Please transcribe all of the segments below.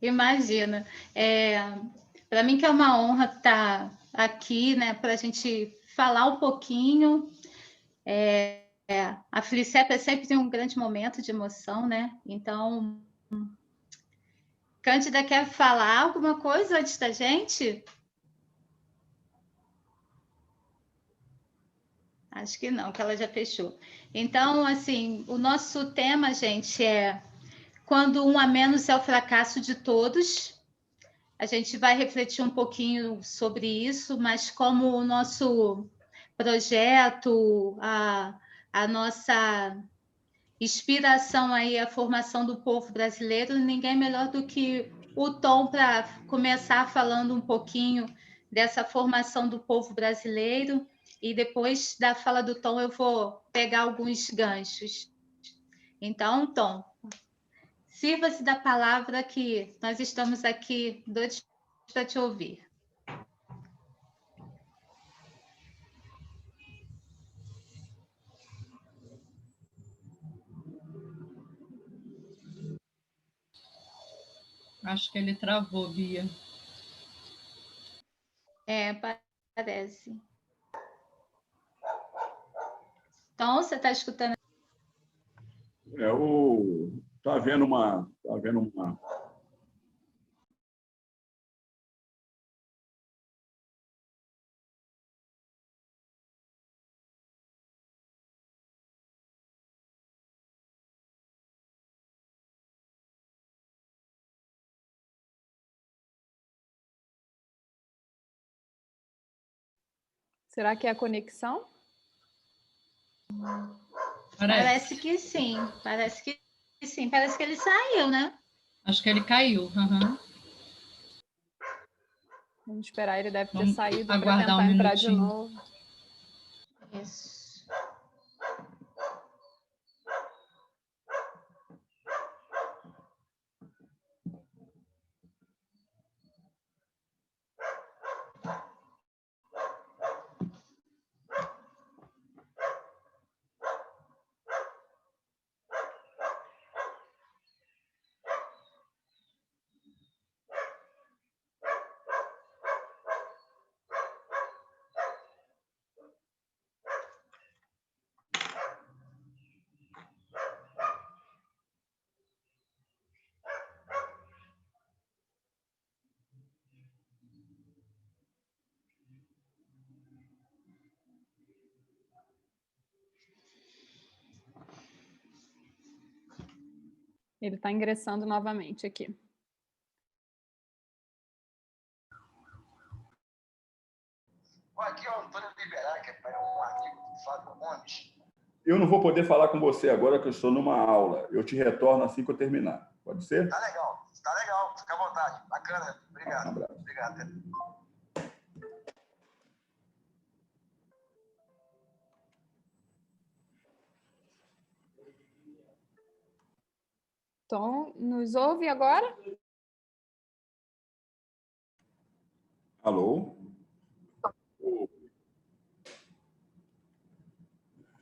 Imagina. Para mim que é uma honra estar aqui, né, para a gente falar um pouquinho. A Felicep é sempre um grande momento de emoção, né? Então, Cândida quer falar alguma coisa antes da gente? Acho que não, que ela já fechou. Então, assim, o nosso tema, gente, é quando um a menos é o fracasso de todos. A gente vai refletir um pouquinho sobre isso, mas como o nosso projeto, a nossa inspiração aí, a formação do povo brasileiro, ninguém melhor do que o Tom para começar falando um pouquinho dessa formação do povo brasileiro, e depois da fala do Tom eu vou pegar alguns ganchos. Então, Tom, sirva-se da palavra que nós estamos aqui doidos para te ouvir. Acho que ele travou, Bia. Parece. Então, você está escutando? Tá havendo uma Será que é a conexão? Parece que sim. Parece que sim. Parece que ele saiu, né? Acho que ele caiu. Uhum. Vamos esperar, ele deve ter saído para aguardar tentar um entrar de minutinho. novo. Isso. Ele está ingressando novamente aqui. Aqui é o Antônio Liberar, que é um amigo do Fábio Gomes. Eu não vou poder falar com você agora, que eu estou numa aula. Eu te retorno assim que eu terminar. Pode ser? Tá legal. Fica à vontade. Bacana. Obrigado. Um abraço. Obrigado. Tom, nos ouve agora? Alô?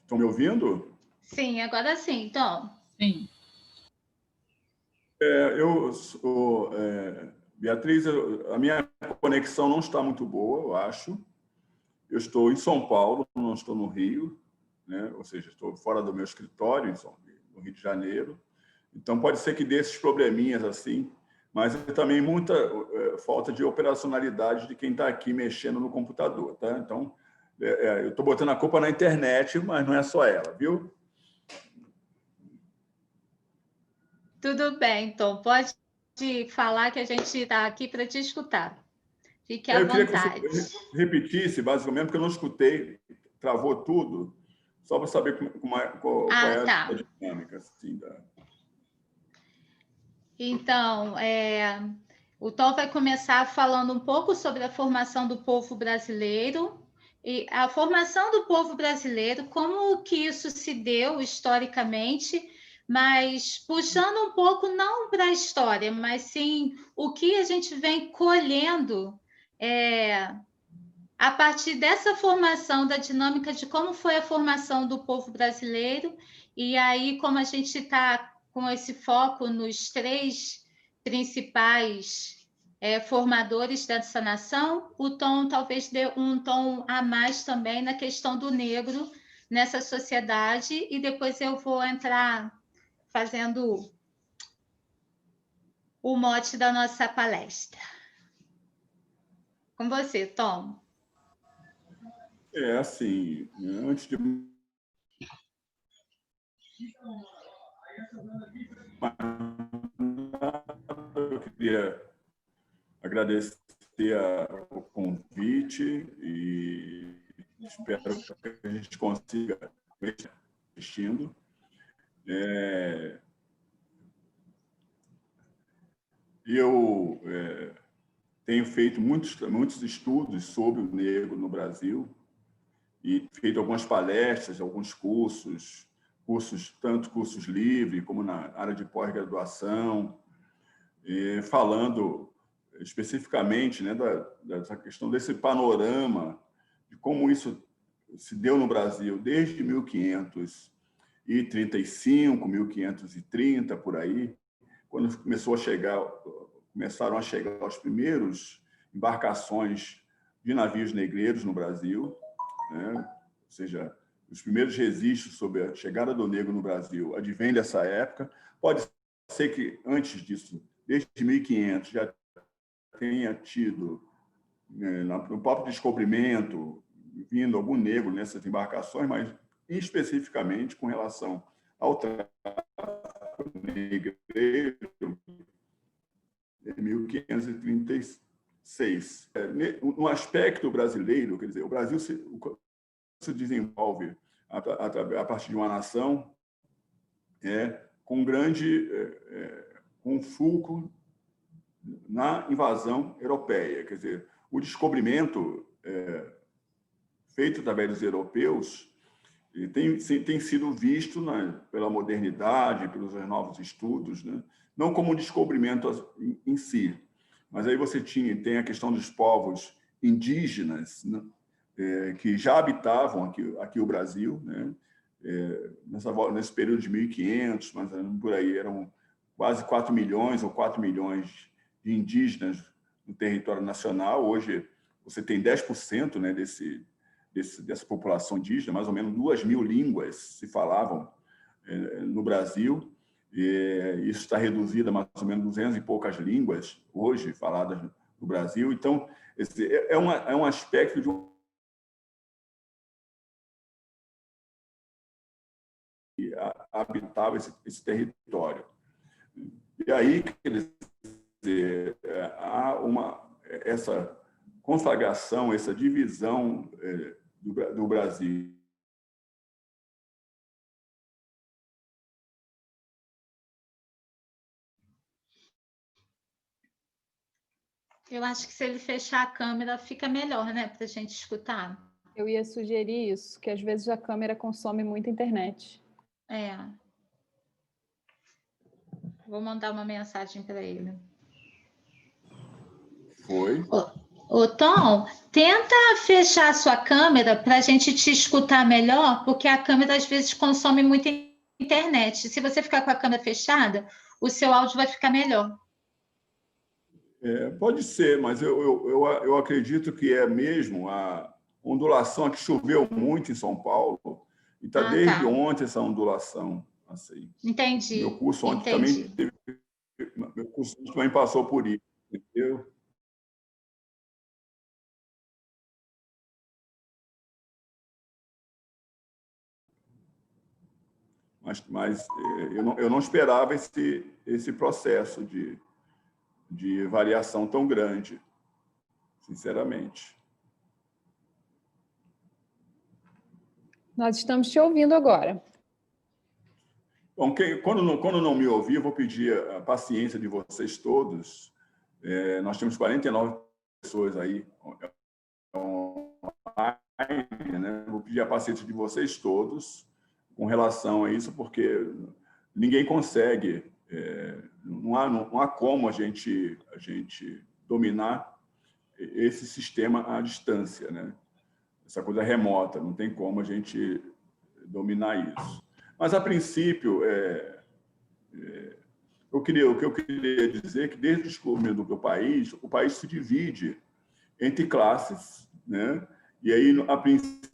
Estão me ouvindo? Sim, agora sim, Tom. Sim. Beatriz, a minha conexão não está muito boa, eu acho. Eu estou em São Paulo, não estou no Rio, né? Ou seja, estou fora do meu escritório, no Rio de Janeiro. Então, pode ser que dê esses probleminhas assim, mas é também muita falta de operacionalidade de quem está aqui mexendo no computador. Tá? Então, eu estou botando a culpa na internet, mas não é só ela, viu? Tudo bem, Tom. Pode falar que a gente está aqui para te escutar. Fique à vontade. Eu queria que você repetisse, basicamente, porque eu não escutei, travou tudo, só para saber qual é a dinâmica. Assim, Então, o Tom vai começar falando um pouco sobre a formação do povo brasileiro, e a formação do povo brasileiro, como que isso se deu historicamente, mas puxando um pouco não para a história, mas sim o que a gente vem colhendo a partir dessa formação, da dinâmica de como foi a formação do povo brasileiro, e aí como a gente está com esse foco nos três principais formadores dessa nação, o Tom talvez dê um tom a mais também na questão do negro nessa sociedade, e depois eu vou entrar fazendo o mote da nossa palestra. Com você, Tom. Assim, antes de eu queria agradecer o convite e espero que a gente consiga assistindo. Eu tenho feito muitos estudos sobre o negro no Brasil e feito algumas palestras, alguns cursos, tanto cursos livres como na área de pós-graduação, falando especificamente, né, dessa questão desse panorama de como isso se deu no Brasil desde 1535, 1530, por aí, quando começaram a chegar as primeiras embarcações de navios negreiros no Brasil, né? Ou seja, os primeiros registros sobre a chegada do negro no Brasil advêm dessa época. Pode ser que antes disso, desde 1500, já tenha tido, no próprio descobrimento, vindo algum negro nessas embarcações, mas especificamente com relação ao tráfico negreiro, em 1536. No aspecto brasileiro, quer dizer, o Brasil se desenvolve a partir de uma nação com um fulcro na invasão europeia. Quer dizer, o descobrimento feito através dos europeus tem sido visto pela modernidade, pelos novos estudos, né? Não como um descobrimento em si, mas aí você tem a questão dos povos indígenas, né? Que já habitavam aqui o Brasil, né? Nesse período de 1500, mas por aí eram quase 4 milhões ou 4 milhões de indígenas no território nacional. Hoje você tem 10%, né, dessa população indígena, mais ou menos 2.000 línguas se falavam no Brasil. Isso está reduzido a mais ou menos 200 e poucas línguas hoje faladas no Brasil. Então, é um aspecto de habitava esse território. E aí, quer dizer, há essa conflagração, essa divisão do Brasil. Eu acho que se ele fechar a câmera fica melhor, né, para a gente escutar. Eu ia sugerir isso, que às vezes a câmera consome muita internet. Vou mandar uma mensagem para ele. Foi. Ô, Tom, tenta fechar a sua câmera para a gente te escutar melhor, porque a câmera às vezes consome muita internet. Se você ficar com a câmera fechada, o seu áudio vai ficar melhor. Pode ser, mas eu acredito que é mesmo a ondulação, que choveu muito em São Paulo, e está desde ontem essa ondulação. Assim. Entendi. Meu curso ontem também passou por isso, entendeu? Mas eu não esperava esse processo de variação tão grande, sinceramente. Nós estamos te ouvindo agora. Bom, quando não me ouvir, eu vou pedir a paciência de vocês todos. Nós temos 49 pessoas aí online, né? Vou pedir a paciência de vocês todos com relação a isso, porque ninguém consegue, não há como a gente dominar esse sistema à distância, né? Essa coisa remota, não tem como a gente dominar isso. Mas, a princípio, o que eu queria dizer é que, desde o descobrimento do país, o país se divide entre classes, né? E aí, a princípio,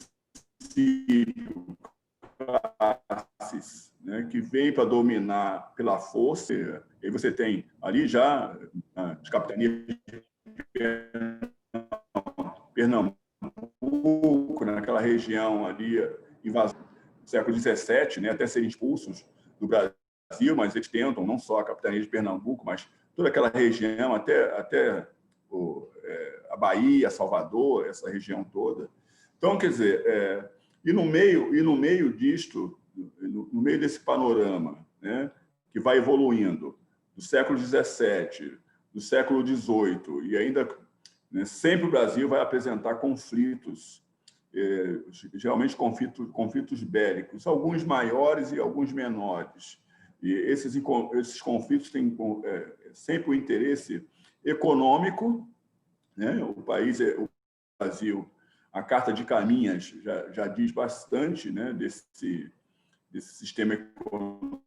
classes, né, que vêm para dominar pela força. E você tem ali já as capitanias de Pernambuco, naquela região ali, invasão do século XVII, né, até serem expulsos do Brasil, mas eles tentam, não só a capitania de Pernambuco, mas toda aquela região, até a Bahia, Salvador, essa região toda. Então, quer dizer, e no meio disto, no meio desse panorama, né, que vai evoluindo do século XVII, do século XVIII, e ainda, né, sempre o Brasil vai apresentar conflitos, geralmente conflitos bélicos, alguns maiores e alguns menores. E esses conflitos têm sempre o interesse econômico, né? O Brasil, a Carta de Caminhas já diz bastante, né, desse sistema econômico,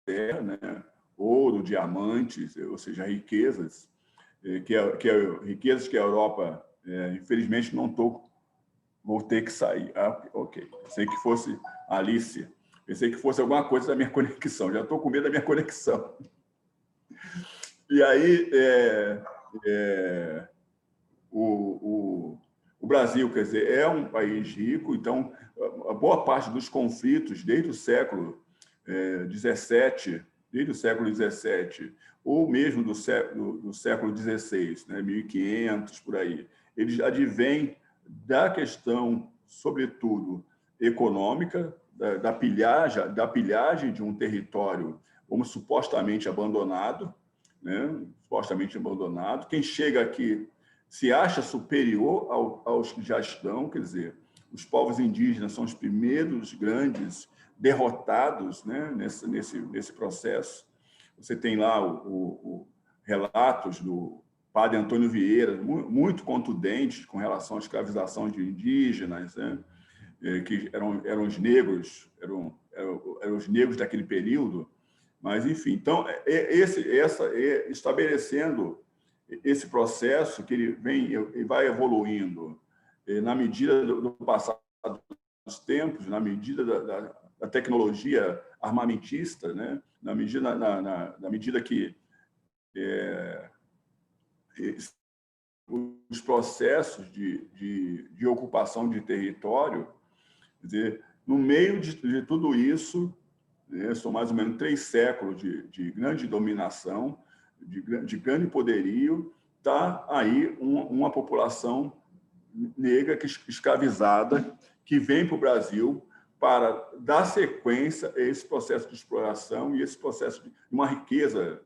né? Ouro, diamantes, ou seja, riquezas, riquezas que a Europa, infelizmente, vou ter que sair. Ok. Pensei que fosse Alice. Pensei que fosse alguma coisa da minha conexão. Já estou com medo da minha conexão. E aí, o Brasil, quer dizer, é um país rico, então, a boa parte dos conflitos, desde o século XVII, ou mesmo do século XVI, né, 1500, por aí, eles advêm da questão, sobretudo, econômica, da pilhagem de um território como supostamente abandonado, né? Supostamente abandonado. Quem chega aqui se acha superior aos que já estão, quer dizer, os povos indígenas são os primeiros grandes derrotados, né, nesse processo. Você tem lá relatos do padre Antônio Vieira, muito contundentes com relação à escravização de indígenas, né, que eram os negros, eram os negros daquele período. Mas, enfim, então, estabelecendo esse processo que ele vai evoluindo na medida do passar dos tempos, na medida da tecnologia armamentista, né? na medida que os processos de ocupação de território, quer dizer, no meio de tudo isso, né, são mais ou menos 3 séculos de grande dominação, de grande poderio, está aí uma população negra escravizada que vem para o Brasil para dar sequência a esse processo de exploração e esse processo de uma riqueza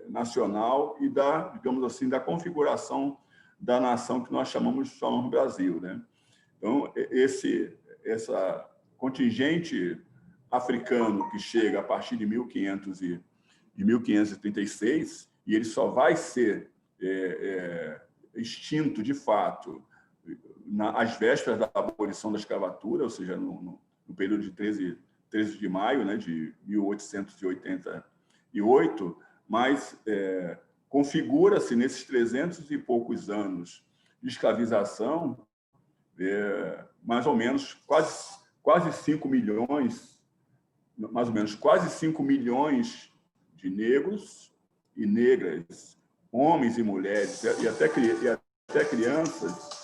nacional e digamos assim, da configuração da nação que nós chamamos Brasil, né? Então, essa contingente africano que chega a partir de 1536, e ele só vai ser extinto, de fato, às vésperas da abolição da escravatura, ou seja, no período de 13 de maio, né, de 1888, mas configura-se nesses 300 e poucos anos de escravização, mais ou menos quase 5 milhões, quase 5 milhões de negros e negras, homens e mulheres, e até crianças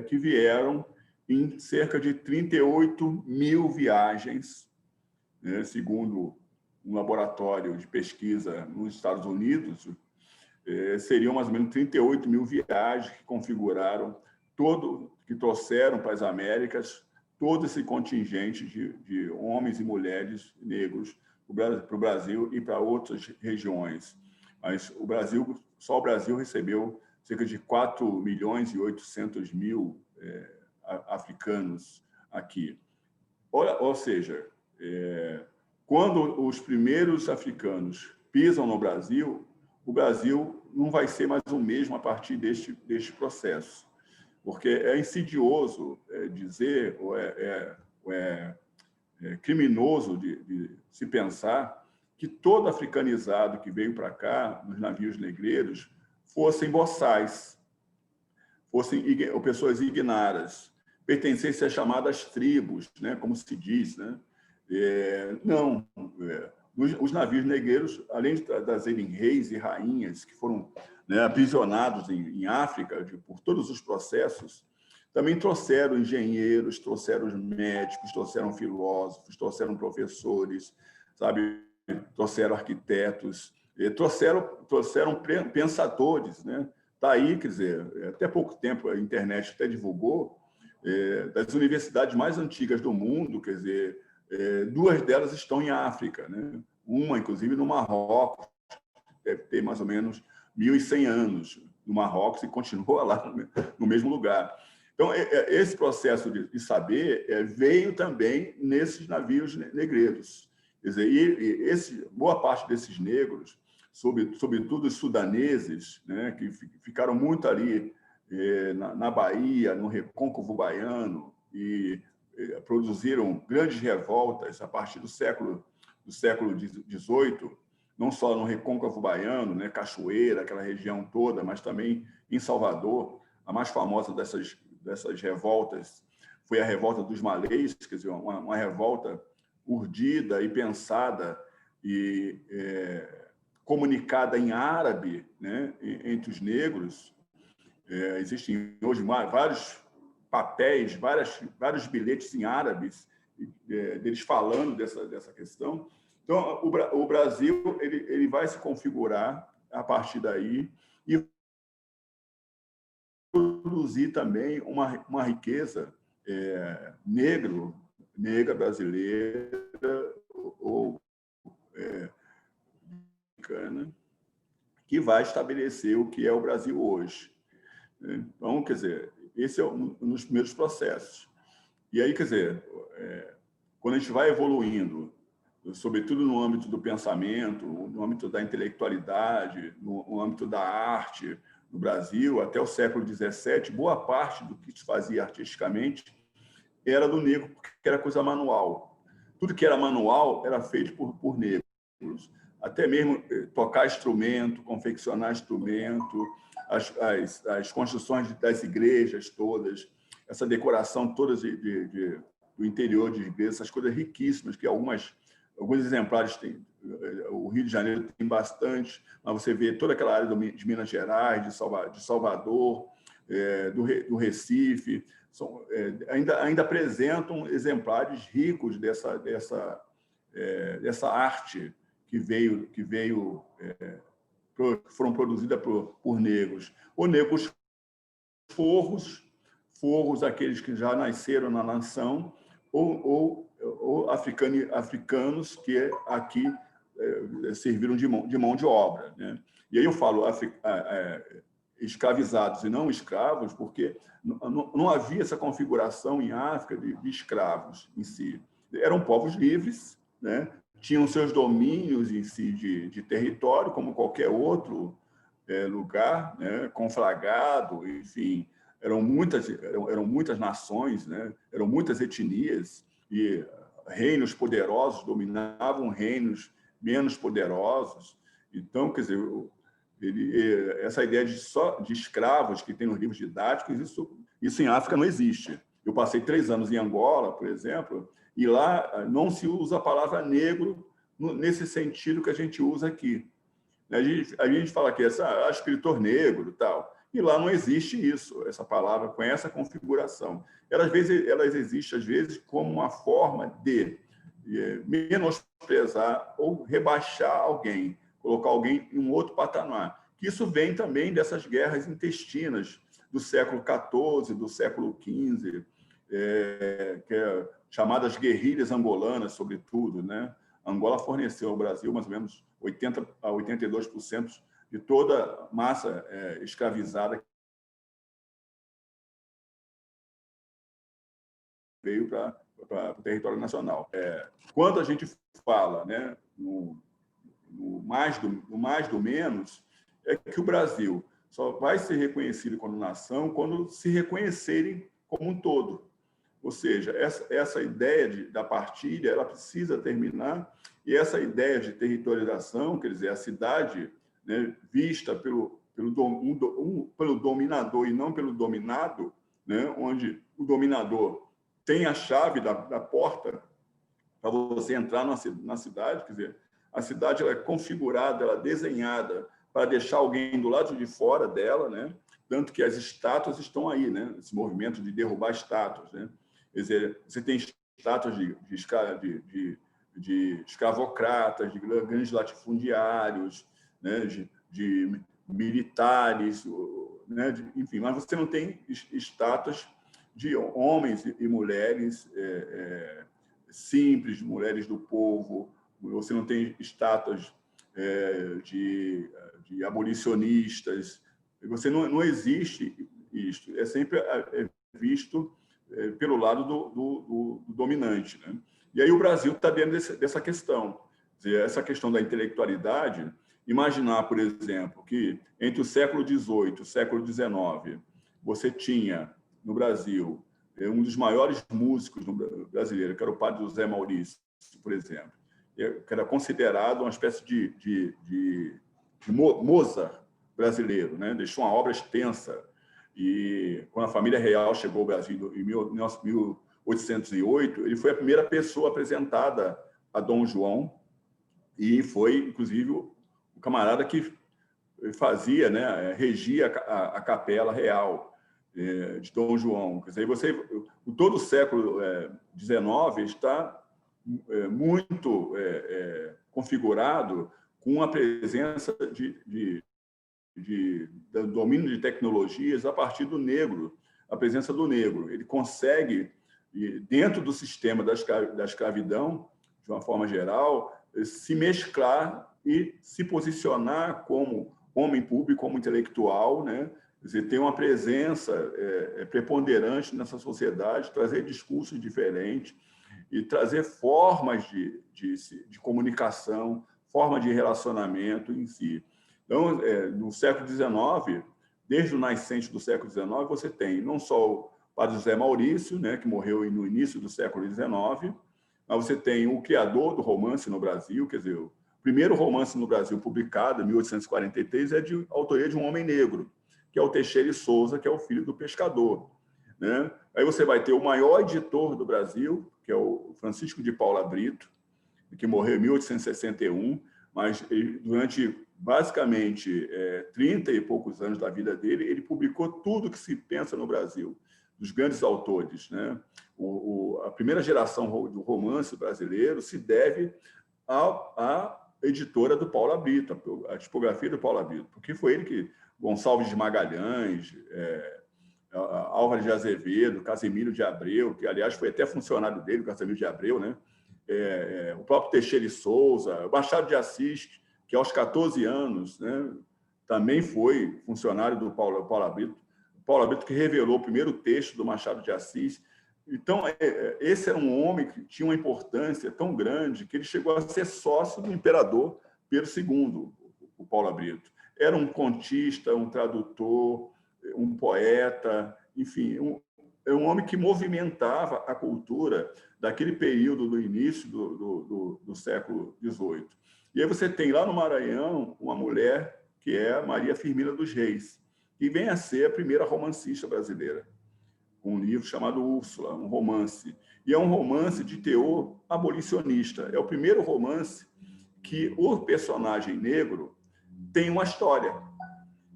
que vieram em cerca de 38 mil viagens, né, segundo um laboratório de pesquisa nos Estados Unidos, seriam mais ou menos 38 mil viagens que configuraram que trouxeram para as Américas todo esse contingente de homens e mulheres negros para o Brasil e para outras regiões. Mas só o Brasil recebeu cerca de 4 milhões e 800 mil africanos aqui. Ou seja, quando os primeiros africanos pisam no Brasil, o Brasil não vai ser mais o mesmo a partir deste processo. porque é insidioso dizer, ou é criminoso de se pensar que todo africanizado que veio para cá, nos navios negreiros, fossem boçais, fossem pessoas ignaras, pertencessem às chamadas tribos, né, como se diz. Né? Não. Os navios negreiros, além de trazerem reis e rainhas que foram, né, aprisionados em África por todos os processos, também trouxeram engenheiros, trouxeram médicos, trouxeram filósofos, trouxeram professores, sabe? Trouxeram arquitetos, trouxeram pensadores, né? Tá aí, quer dizer, até pouco tempo a internet até divulgou, das universidades mais antigas do mundo, quer dizer, 2 delas estão em África, né? Uma, inclusive, no Marrocos, deve ter mais ou menos 1.100 anos no Marrocos e continua lá no mesmo lugar. Então, esse processo de saber veio também nesses navios negreiros. Quer dizer, boa parte desses negros, sobretudo os sudaneses, né, que ficaram muito ali na Bahia, no recôncavo baiano, e produziram grandes revoltas a partir do século XVIII, não só no recôncavo baiano, né, Cachoeira, aquela região toda, mas também em Salvador. A mais famosa dessas revoltas foi a revolta dos malês, quer dizer, uma revolta urdida e pensada e comunicada em árabe, né, entre os negros. Existem hoje vários papéis, vários bilhetes em árabes deles falando dessa questão. Então, o Brasil ele vai se configurar a partir daí e produzir também uma riqueza negra brasileira ou americana, que vai estabelecer o que é o Brasil hoje. Então, quer dizer, esse é um dos primeiros processos. E aí, quer dizer, quando a gente vai evoluindo, sobretudo no âmbito do pensamento, no âmbito da intelectualidade, no âmbito da arte, no Brasil, até o século XVII, boa parte do que se fazia artisticamente era do negro, porque era coisa manual. Tudo que era manual era feito por negros. Até mesmo tocar instrumento, confeccionar instrumento, as construções das igrejas todas, essa decoração toda do interior de igrejas, essas coisas riquíssimas, que alguns exemplares têm. O Rio de Janeiro tem bastante, mas você vê toda aquela área de Minas Gerais, de Salvador, do Recife, ainda apresentam exemplares ricos dessa arte que foram produzidas por negros. Ou negros forros aqueles que já nasceram na nação, ou africanos que aqui serviram de mão de obra, né? E aí eu falo escravizados e não escravos, porque não havia essa configuração em África de escravos em si. Eram povos livres, né? Tinham seus domínios em si de território, como qualquer outro lugar, né? Conflagrado, enfim. Eram muitas nações, né? Eram muitas etnias, e reinos poderosos dominavam reinos menos poderosos. Então, quer dizer, essa ideia de escravos que tem nos livros didáticos, isso em África não existe. Eu passei 3 anos em Angola, por exemplo, e lá não se usa a palavra negro nesse sentido que a gente usa aqui. A gente fala que é escritor negro e tal, e lá não existe isso, essa palavra com essa configuração. Elas existem, às vezes, como uma forma de menosprezar ou rebaixar alguém, colocar alguém em um outro patamar. Isso vem também dessas guerras intestinas do século XIV, do século XV, chamadas guerrilhas angolanas, sobretudo, né? Angola forneceu ao Brasil mais ou menos 80% a 82% de toda a massa escravizada que veio para o território nacional. Quando a gente fala, no mais do menos, é que o Brasil só vai ser reconhecido como nação quando se reconhecerem como um todo. Ou seja, essa ideia da partilha, ela precisa terminar, e essa ideia de territorialização, quer dizer, a cidade, né, vista pelo dominador e não pelo dominado, né, onde o dominador tem a chave da porta para você entrar na cidade, quer dizer, a cidade ela é configurada, ela é desenhada para deixar alguém do lado de fora dela, né? Tanto que as estátuas estão aí, né? Esse movimento de derrubar estátuas, né? Quer dizer, você tem estátuas de escravocratas, de grandes latifundiários, né? de militares, né? Enfim, mas você não tem estátuas de homens e mulheres simples, mulheres do povo, você não tem estátuas de abolicionistas, você não existe isto, é sempre visto pelo lado do dominante, né? E aí o Brasil está dentro dessa questão, essa questão da intelectualidade. Imaginar, por exemplo, que entre o século XVIII e o século XIX, você tinha no Brasil um dos maiores músicos brasileiros, que era o padre José Maurício, por exemplo, que era considerado uma espécie de Mozart brasileiro, né? Deixou uma obra extensa. E quando a família real chegou ao Brasil em 1808, ele foi a primeira pessoa apresentada a Dom João, e foi, inclusive, o camarada que fazia, né, regia a capela real de Dom João. Quer dizer, todo o século XIX está muito configurado com a presença do domínio de tecnologias a partir do negro, a presença do negro. Ele consegue, dentro do sistema da escravidão, de uma forma geral, se mesclar e se posicionar como homem público, como intelectual, né? Quer dizer, ter uma presença preponderante nessa sociedade, trazer discursos diferentes e trazer formas de comunicação, forma de relacionamento em si. Então, no século XIX, desde o nascente do século XIX, você tem não só o padre José Maurício, né, que morreu no início do século XIX, mas você tem o criador do romance no Brasil, quer dizer, o primeiro romance no Brasil publicado, em 1843, é de autoria de um homem negro, que é o Teixeira e Souza, que é o filho do pescador, né? Aí você vai ter o maior editor do Brasil, que é o Francisco de Paula Brito, que morreu em 1861, mas durante basicamente 30 e poucos anos da vida dele, ele publicou tudo que se pensa no Brasil, dos grandes autores, né? A primeira geração do romance brasileiro se deve à editora do Paula Brito, a tipografia do Paula Brito, porque foi ele que Gonçalves de Magalhães, Álvares de Azevedo, Casimiro de Abreu, que, aliás, foi até funcionário dele, o Casimiro de Abreu, né? O próprio Teixeira e Souza, o Machado de Assis, que aos 14 anos, né, também foi funcionário do Paula Brito. O Paula Brito que revelou o primeiro texto do Machado de Assis. Então, esse era um homem que tinha uma importância tão grande que ele chegou a ser sócio do imperador Pedro II, o Paula Brito. Era um contista, um tradutor, um poeta, enfim, um homem que movimentava a cultura daquele período do início do século XVIII. E aí você tem lá no Maranhão uma mulher que é a Maria Firmina dos Reis, que vem a ser a primeira romancista brasileira, com um livro chamado Úrsula, um romance. E é um romance de teor abolicionista. É o primeiro romance que o personagem negro tem uma história,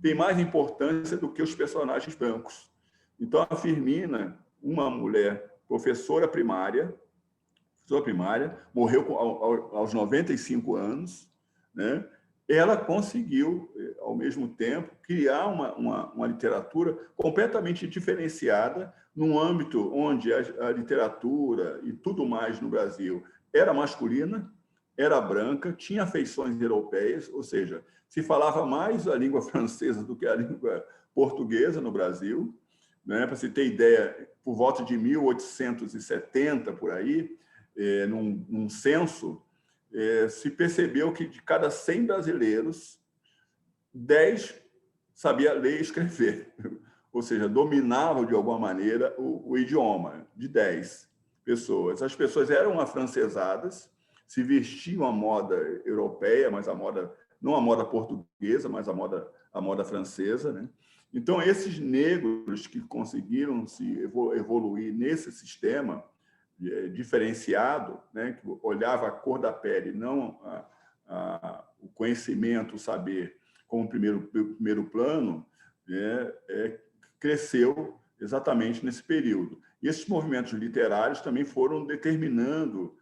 tem mais importância do que os personagens brancos. Então, a Firmina, uma mulher professora primária, morreu aos 95 anos, né? Ela conseguiu, ao mesmo tempo, criar uma literatura completamente diferenciada num âmbito onde a literatura e tudo mais no Brasil era masculina, era branca, tinha feições europeias, ou seja, se falava mais a língua francesa do que a língua portuguesa no Brasil, né? Para você ter ideia, por volta de 1870, por aí, num censo, se percebeu que de cada 100 brasileiros, 10 sabia ler e escrever, ou seja, dominavam de alguma maneira o idioma, de 10 pessoas. As pessoas eram afrancesadas, se vestiam à moda europeia, mas a moda, não a moda portuguesa, mas a moda francesa, né? Então, esses negros que conseguiram se evoluir nesse sistema diferenciado, né, que olhava a cor da pele, não o conhecimento, o saber, como primeiro plano, cresceu exatamente nesse período. E esses movimentos literários também foram determinando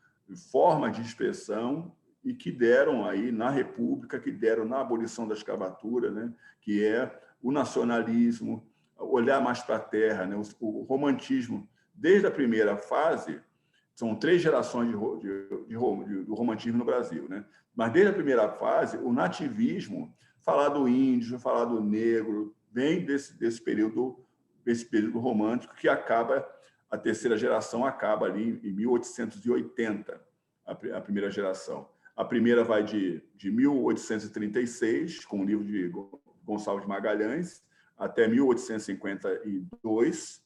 formas de expressão e que deram aí na República, que deram na abolição da escravatura, né, que é o nacionalismo, olhar mais para a terra, né, o romantismo. Desde a primeira fase, são 3 gerações do romantismo no Brasil, né? Mas desde a primeira fase, o nativismo, falar do índio, falar do negro, vem desse período romântico que acaba, a terceira geração acaba ali em 1880, a primeira geração. A primeira vai de 1836, com o livro de Gonçalves Magalhães, até 1852,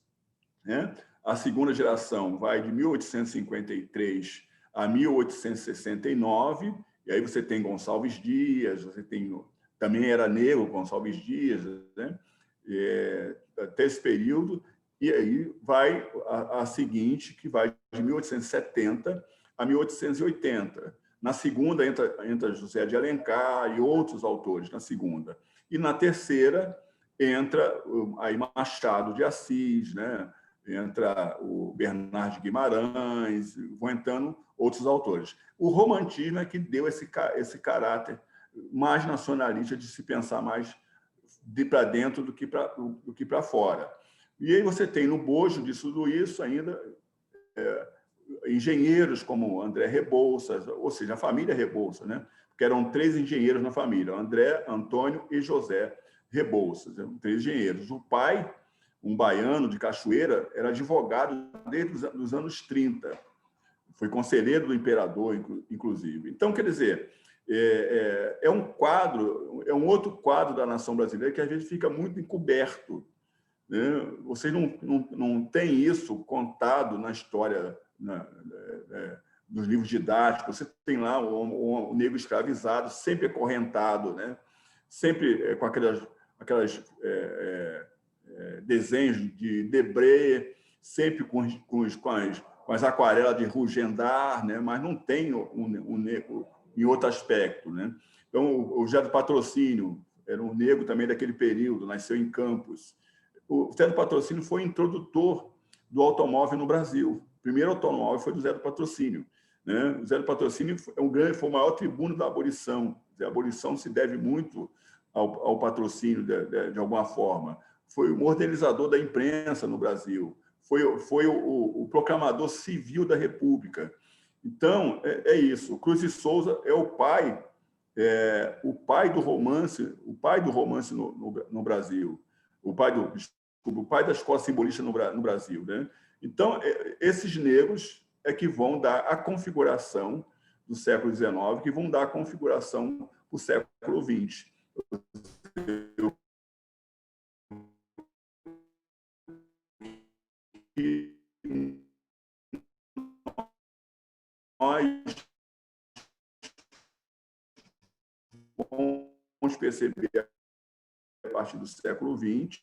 né? A segunda geração vai de 1853 a 1869, e aí você tem Gonçalves Dias, você tem, também era negro Gonçalves Dias, né? Até esse período, e aí vai a seguinte, que vai de 1870 a 1880. Na segunda entra José de Alencar e outros autores, na segunda. E na terceira entra aí Machado de Assis, né? Entra o Bernardo de Guimarães, vão entrando outros autores. O romantismo é que deu esse caráter mais nacionalista de se pensar mais para dentro do que para fora. E aí você tem no bojo disso tudo isso ainda engenheiros como André Rebouças, ou seja, a família Rebouças, né? Porque eram 3 engenheiros na família, André, Antônio e José Rebouças, 3 engenheiros. O pai, um baiano de Cachoeira, era advogado desde os anos 30. Foi conselheiro do imperador, inclusive. Então, quer dizer, é um quadro, é um outro quadro da nação brasileira que às vezes fica muito encoberto, né? Vocês não têm isso contado na história dos livros didáticos. Você tem lá o negro escravizado, sempre acorrentado, né? Sempre com aquelas desenhos de Debré, sempre com as aquarelas de Rugendar, né? Mas não tem um negro em outro aspecto, né? Então, o José do Patrocínio era um negro também daquele período, nasceu em Campos. O José do Patrocínio foi introdutor do automóvel no Brasil. O primeiro automóvel foi do José do Patrocínio, né? O José do Patrocínio foi o maior tribuno da abolição. A abolição se deve muito ao patrocínio, de alguma forma. Foi o modernizador da imprensa no Brasil, foi o proclamador civil da República. Então, é isso. O Cruz de Souza é o pai do romance no Brasil, o pai da escola simbolista no Brasil, né? Então, esses negros é que vão dar a configuração do século XIX, que vão dar a configuração para o século XX. E nós vamos perceber a partir do século XX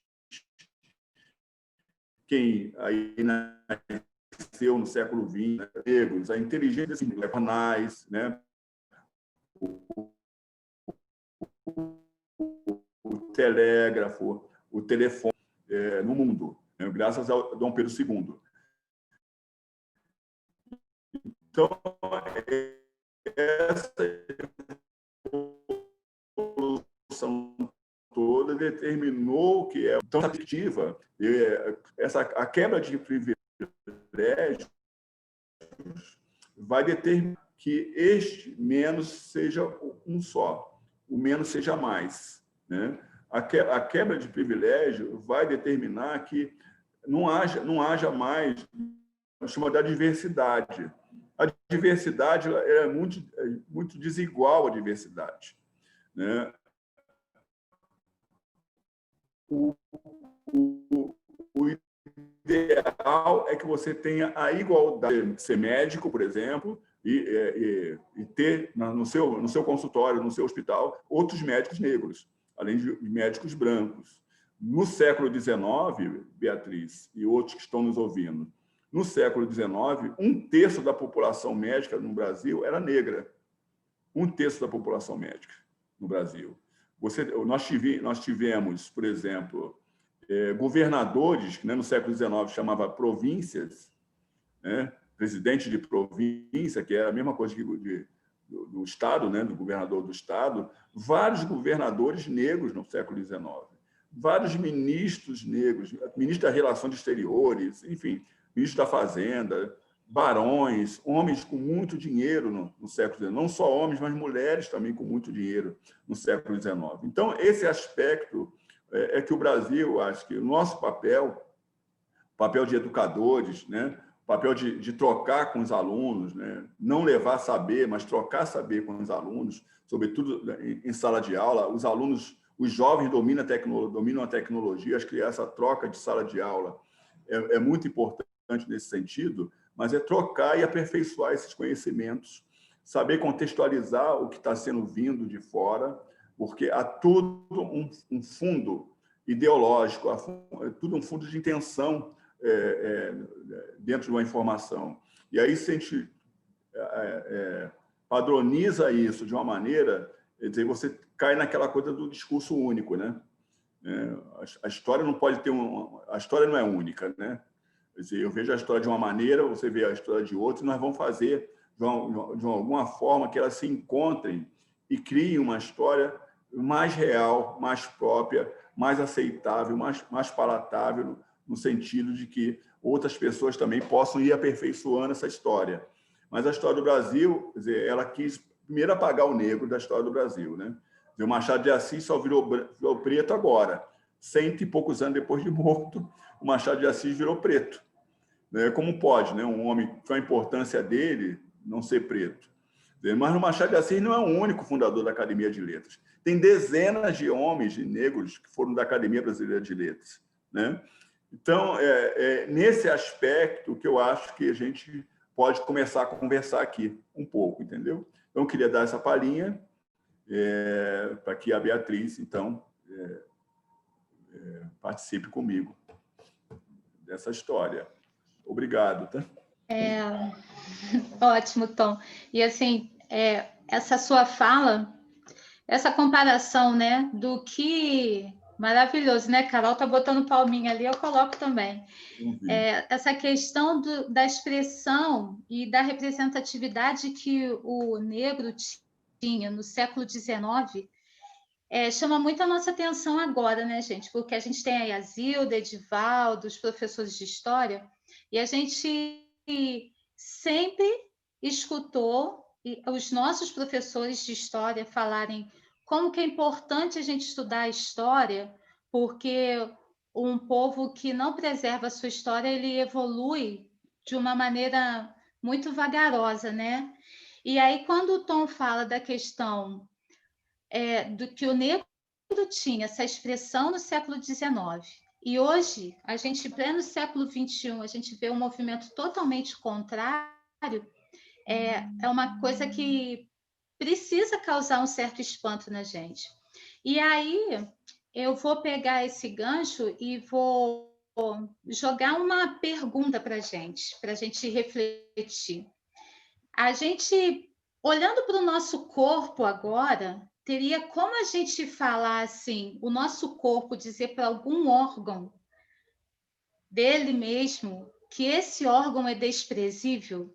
quem aí nasceu no século XX, né? Negros, a inteligência dos jornais, né? O telégrafo, o telefone no mundo, né? Graças ao Dom Pedro II. Então, essa evolução toda determinou que é tão afetiva, a quebra de privilégios vai determinar que este menos seja um só, o menos seja mais, né? A quebra de privilégio vai determinar que não haja mais, chama da diversidade. A diversidade é muito desigual, a diversidade, né? o ideal é que você tenha a igualdade de ser médico, por exemplo, e ter no seu consultório, no seu hospital, outros médicos negros, além de médicos brancos. No século XIX, Beatriz, e outros que estão nos ouvindo, no século XIX, 1/3 da população médica no Brasil era negra. 1/3 da população médica no Brasil. Nós tivemos, por exemplo, governadores, né, no século XIX chamava províncias, né, presidente de província, que é a mesma coisa que do Estado, né, do governador do Estado, vários governadores negros no século XIX, vários ministros negros, ministro das Relações Exteriores, enfim, ministro da Fazenda, barões, homens com muito dinheiro no século XIX, não só homens, mas mulheres também com muito dinheiro no século XIX. Então, esse aspecto é que o Brasil, acho que o nosso papel de educadores, né, papel de trocar com os alunos, né, não levar saber, mas trocar saber com os alunos, sobretudo em sala de aula, os alunos, os jovens dominam a tecnologia, acho que essa troca de sala de aula é muito importante nesse sentido, mas é trocar e aperfeiçoar esses conhecimentos, saber contextualizar o que está sendo vindo de fora, porque há tudo um fundo ideológico, há tudo um fundo de intenção dentro de uma informação. E aí, se a gente padroniza isso de uma maneira, quer dizer, você cai naquela coisa do discurso único, né? A história não pode ter a história não é única, né? Quer dizer, eu vejo a história de uma maneira, você vê a história de outra, e nós vamos fazer de alguma forma que elas se encontrem e criem uma história mais real, mais própria, mais aceitável, mais palatável, no sentido de que outras pessoas também possam ir aperfeiçoando essa história. Mas a história do Brasil, quer dizer, ela quis primeiro apagar o negro da história do Brasil, né? O Machado de Assis só virou preto agora, 100 e poucos anos depois de morto, o Machado de Assis virou preto. Como pode, né, um homem com a importância dele não ser preto? Mas o Machado de Assis não é o único fundador da Academia de Letras. Tem dezenas de homens e negros que foram da Academia Brasileira de Letras, né? Então, nesse aspecto que eu acho que a gente pode começar a conversar aqui um pouco, entendeu? Então, eu queria dar essa palhinha para que a Beatriz, então, participe comigo dessa história. Obrigado, tá? Ótimo, Tom. E assim, essa sua fala, essa comparação, né, do que maravilhoso, né? Carol tá botando palminha ali, eu coloco também. Essa questão da expressão e da representatividade que o negro tinha no século XIX chama muito a nossa atenção agora, né, gente? Porque a gente tem aí a Zilda, Edivaldo, os professores de história, e a gente sempre escutou os nossos professores de história falarem como que é importante a gente estudar a história, porque um povo que não preserva a sua história, ele evolui de uma maneira muito vagarosa, né? E aí, quando o Tom fala da questão do que o negro tinha essa expressão no século XIX, e hoje, a gente, em pleno século XXI, a gente vê um movimento totalmente contrário, é uma coisa que precisa causar um certo espanto na gente. E aí, eu vou pegar esse gancho e vou jogar uma pergunta para a gente refletir. A gente, olhando para o nosso corpo agora, teria como a gente falar assim, o nosso corpo dizer para algum órgão dele mesmo que esse órgão é desprezível,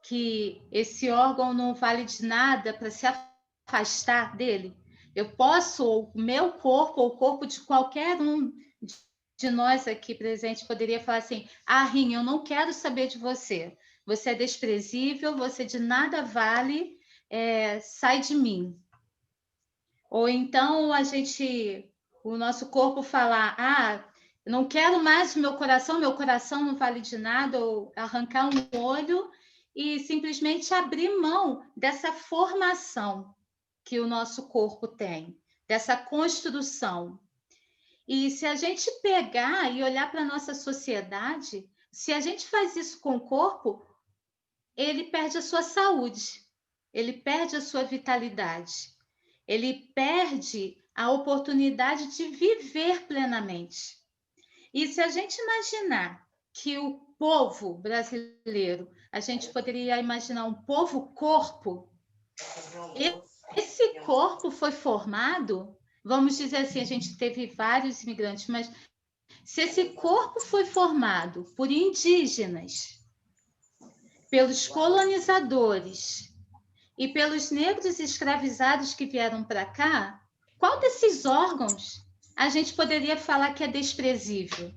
que esse órgão não vale de nada para se afastar dele? Eu posso, o meu corpo, ou o corpo de qualquer um de nós aqui presente, poderia falar assim: Rim, eu não quero saber de você. Você é desprezível, você de nada vale, sai de mim. Ou então o nosso corpo falar: eu não quero mais o meu coração não vale de nada, ou arrancar um olho e simplesmente abrir mão dessa formação que o nosso corpo tem, dessa construção. E se a gente pegar e olhar para a nossa sociedade, se a gente faz isso com o corpo, ele perde a sua saúde, ele perde a sua vitalidade, ele perde a oportunidade de viver plenamente. E se a gente imaginar que o povo brasileiro, a gente poderia imaginar um povo-corpo, esse corpo foi formado, vamos dizer assim, a gente teve vários imigrantes, mas se esse corpo foi formado por indígenas, pelos colonizadores e pelos negros escravizados que vieram para cá, qual desses órgãos a gente poderia falar que é desprezível,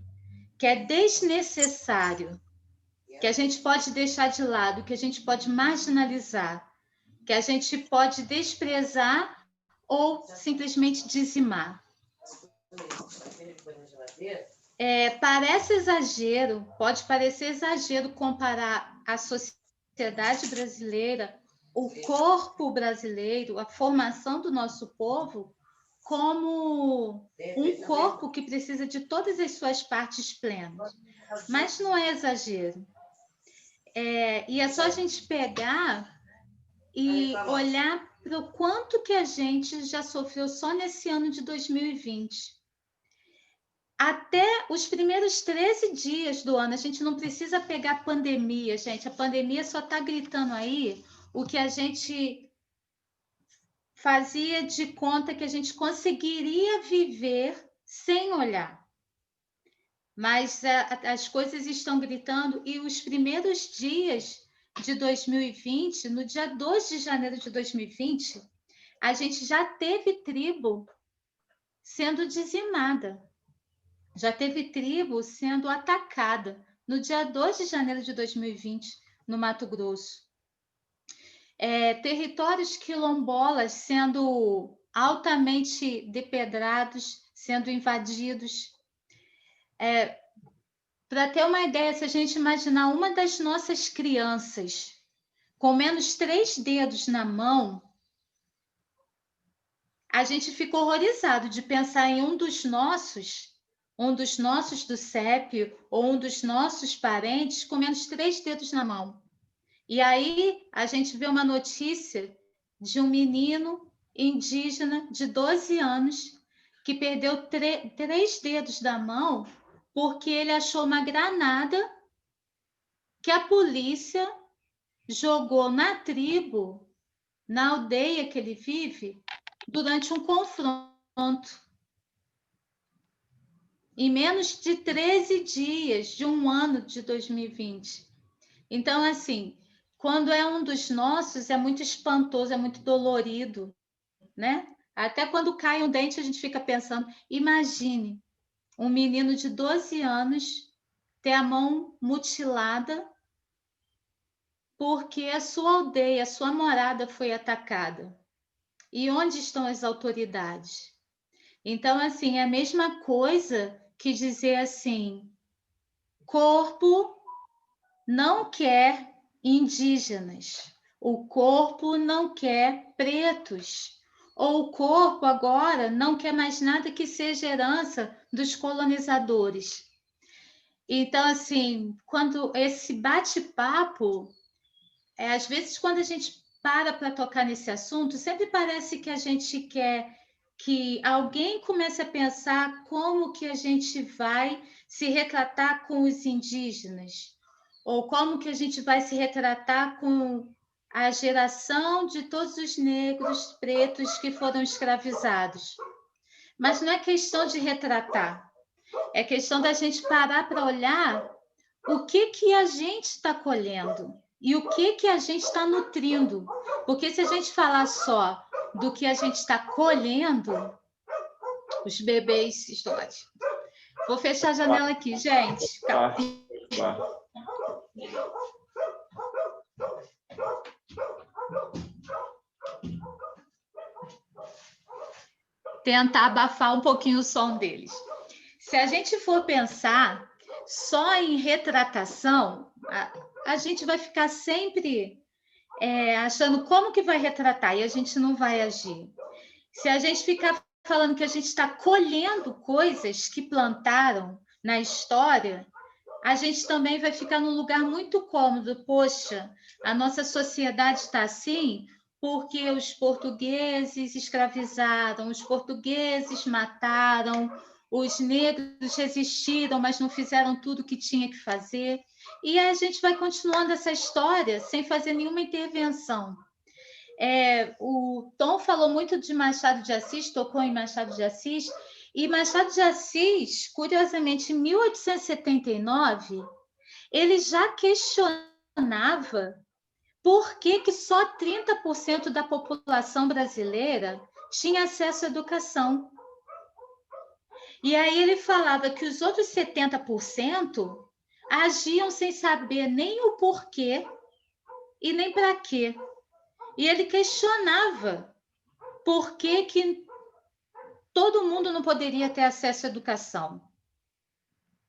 que é desnecessário, que a gente pode deixar de lado, que a gente pode marginalizar, que a gente pode desprezar ou simplesmente dizimar? Parece exagero, pode parecer exagero comparar a sociedade brasileira, o corpo brasileiro, a formação do nosso povo, como um corpo que precisa de todas as suas partes plenas. Mas não é exagero. E é só a gente pegar e olhar para o quanto que a gente já sofreu só nesse ano de 2020. Até os primeiros 13 dias do ano, a gente não precisa pegar pandemia, gente. A pandemia só está gritando aí o que a gente fazia de conta que a gente conseguiria viver sem olhar. Mas as coisas estão gritando e os primeiros dias de 2020, no dia 2 de janeiro de 2020, a gente já teve tribo sendo dizimada. Já teve tribo sendo atacada no dia 2 de janeiro de 2020, no Mato Grosso. Territórios quilombolas sendo altamente depedrados, sendo invadidos. Para ter uma ideia, se a gente imaginar uma das nossas crianças com menos 3 dedos na mão, a gente fica horrorizado de pensar em um dos nossos do CEP ou um dos nossos parentes com menos 3 dedos na mão. E aí a gente vê uma notícia de um menino indígena de 12 anos que perdeu 3 dedos da mão porque ele achou uma granada que a polícia jogou na tribo, na aldeia que ele vive, durante um confronto. Em menos de 13 dias de um ano de 2020. Então, assim, quando é um dos nossos, é muito espantoso, é muito dolorido, né? Até quando cai um dente, a gente fica pensando, imagine um menino de 12 anos ter a mão mutilada porque a sua aldeia, a sua morada foi atacada. E onde estão as autoridades? Então, assim, é a mesma coisa que dizer assim, corpo não quer indígenas, o corpo não quer pretos, ou o corpo agora não quer mais nada que seja herança dos colonizadores. Então, assim, quando esse bate-papo, às vezes quando a gente para tocar nesse assunto, sempre parece que a gente quer que alguém comece a pensar como que a gente vai se retratar com os indígenas, ou como que a gente vai se retratar com a geração de todos os negros, pretos que foram escravizados. Mas não é questão de retratar, é questão da gente parar para olhar o que a gente está colhendo e o que a gente está nutrindo. Porque se a gente falar só do que a gente está colhendo, os bebês estão ótimos. Vou fechar a janela aqui, gente. Calma. Tentar abafar um pouquinho o som deles. Se a gente for pensar só em retratação, a gente vai ficar sempre achando como que vai retratar e a gente não vai agir. Se a gente ficar falando que a gente está colhendo coisas que plantaram na história, a gente também vai ficar num lugar muito cômodo. Poxa, a nossa sociedade está assim porque os portugueses escravizaram, os portugueses mataram, os negros resistiram, mas não fizeram tudo o que tinha que fazer. E a gente vai continuando essa história sem fazer nenhuma intervenção. O Tom falou muito de Machado de Assis, tocou em Machado de Assis, e Machado de Assis, curiosamente, em 1879, ele já questionava por que só 30% da população brasileira tinha acesso à educação. E aí ele falava que os outros 70% agiam sem saber nem o porquê e nem para quê. E ele questionava por que todo mundo não poderia ter acesso à educação.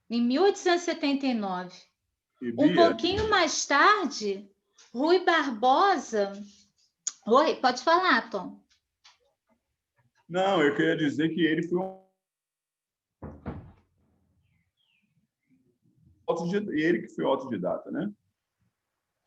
Em 1879. Um pouquinho mais tarde, Rui Barbosa... Oi, pode falar, Tom. Não, eu queria dizer que ele foi ele que foi autodidata, né?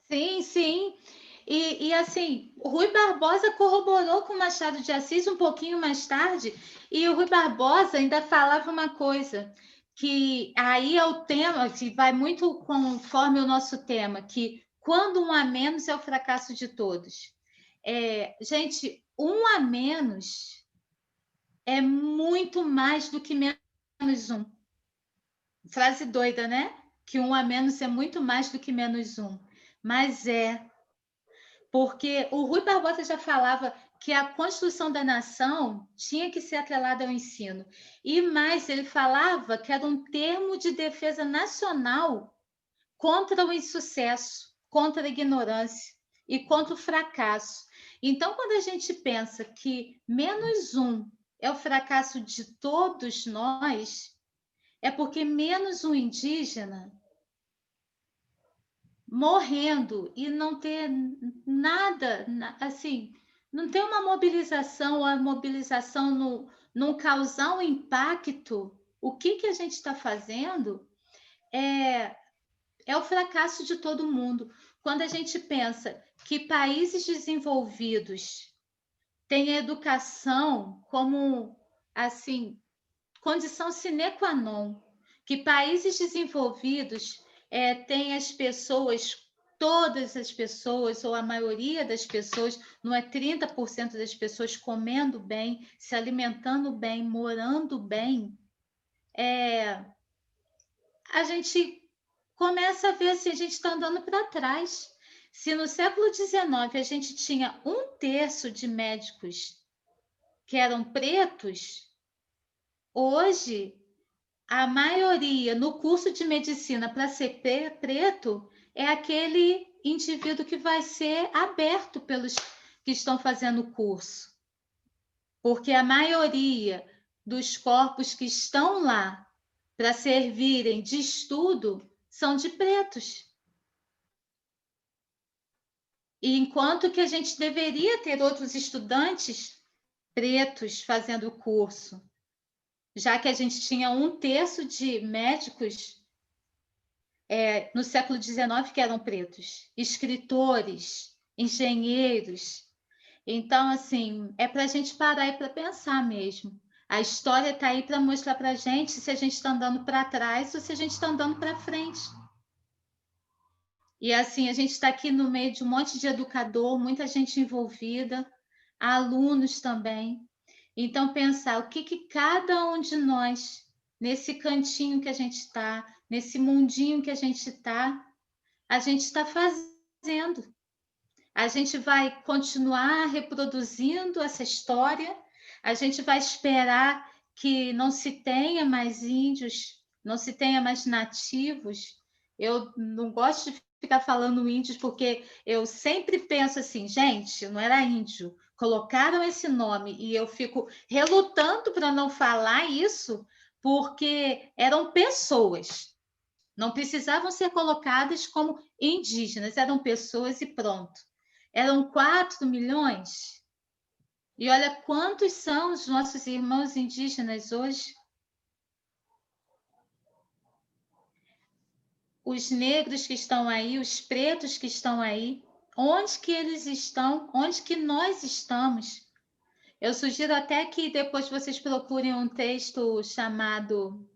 Sim, sim. E assim, o Rui Barbosa corroborou com Machado de Assis um pouquinho mais tarde, e o Rui Barbosa ainda falava uma coisa, que aí é o tema, que vai muito conforme o nosso tema, que quando um a menos é o fracasso de todos. Gente, um a menos é muito mais do que menos um. Frase doida, né? Que um a menos é muito mais do que menos um. Mas porque o Rui Barbosa já falava que a construção da nação tinha que ser atrelada ao ensino. E mais, ele falava que era um termo de defesa nacional contra o insucesso, contra a ignorância e contra o fracasso. Então, quando a gente pensa que menos um é o fracasso de todos nós, é porque menos um indígena morrendo e não ter nada, assim, não ter uma mobilização, ou a mobilização não causar um impacto, o que a gente está fazendo é o fracasso de todo mundo. Quando a gente pensa que países desenvolvidos têm a educação como, assim, condição sine qua non, que países desenvolvidos têm as pessoas, todas as pessoas, ou a maioria das pessoas, não é 30% das pessoas comendo bem, se alimentando bem, morando bem, a gente começa a ver assim, a gente está andando para trás. Se no século XIX a gente tinha 1/3 de médicos que eram pretos, hoje a maioria no curso de medicina para ser preto é aquele indivíduo que vai ser aberto pelos que estão fazendo o curso. Porque a maioria dos corpos que estão lá para servirem de estudo são de pretos. E enquanto que a gente deveria ter outros estudantes pretos fazendo o curso, já que a gente tinha 1/3 de médicos no século XIX que eram pretos, escritores, engenheiros. Então, assim, é para a gente parar e para pensar mesmo. A história está aí para mostrar para a gente se a gente está andando para trás ou se a gente está andando para frente. E assim, a gente está aqui no meio de um monte de educador, muita gente envolvida, alunos também. Então, pensar o que cada um de nós, nesse cantinho que a gente está, nesse mundinho que a gente está fazendo. A gente vai continuar reproduzindo essa história, a gente vai esperar que não se tenha mais índios, não se tenha mais nativos. Eu não gosto de ficar falando índios, porque eu sempre penso assim, gente, não era índio, colocaram esse nome e eu fico relutando para não falar isso, porque eram pessoas, não precisavam ser colocadas como indígenas, eram pessoas e pronto. Eram 4 milhões? E olha quantos são os nossos irmãos indígenas hoje. Os negros que estão aí, os pretos que estão aí, onde que eles estão? Onde que nós estamos? Eu sugiro até que depois vocês procurem um texto chamado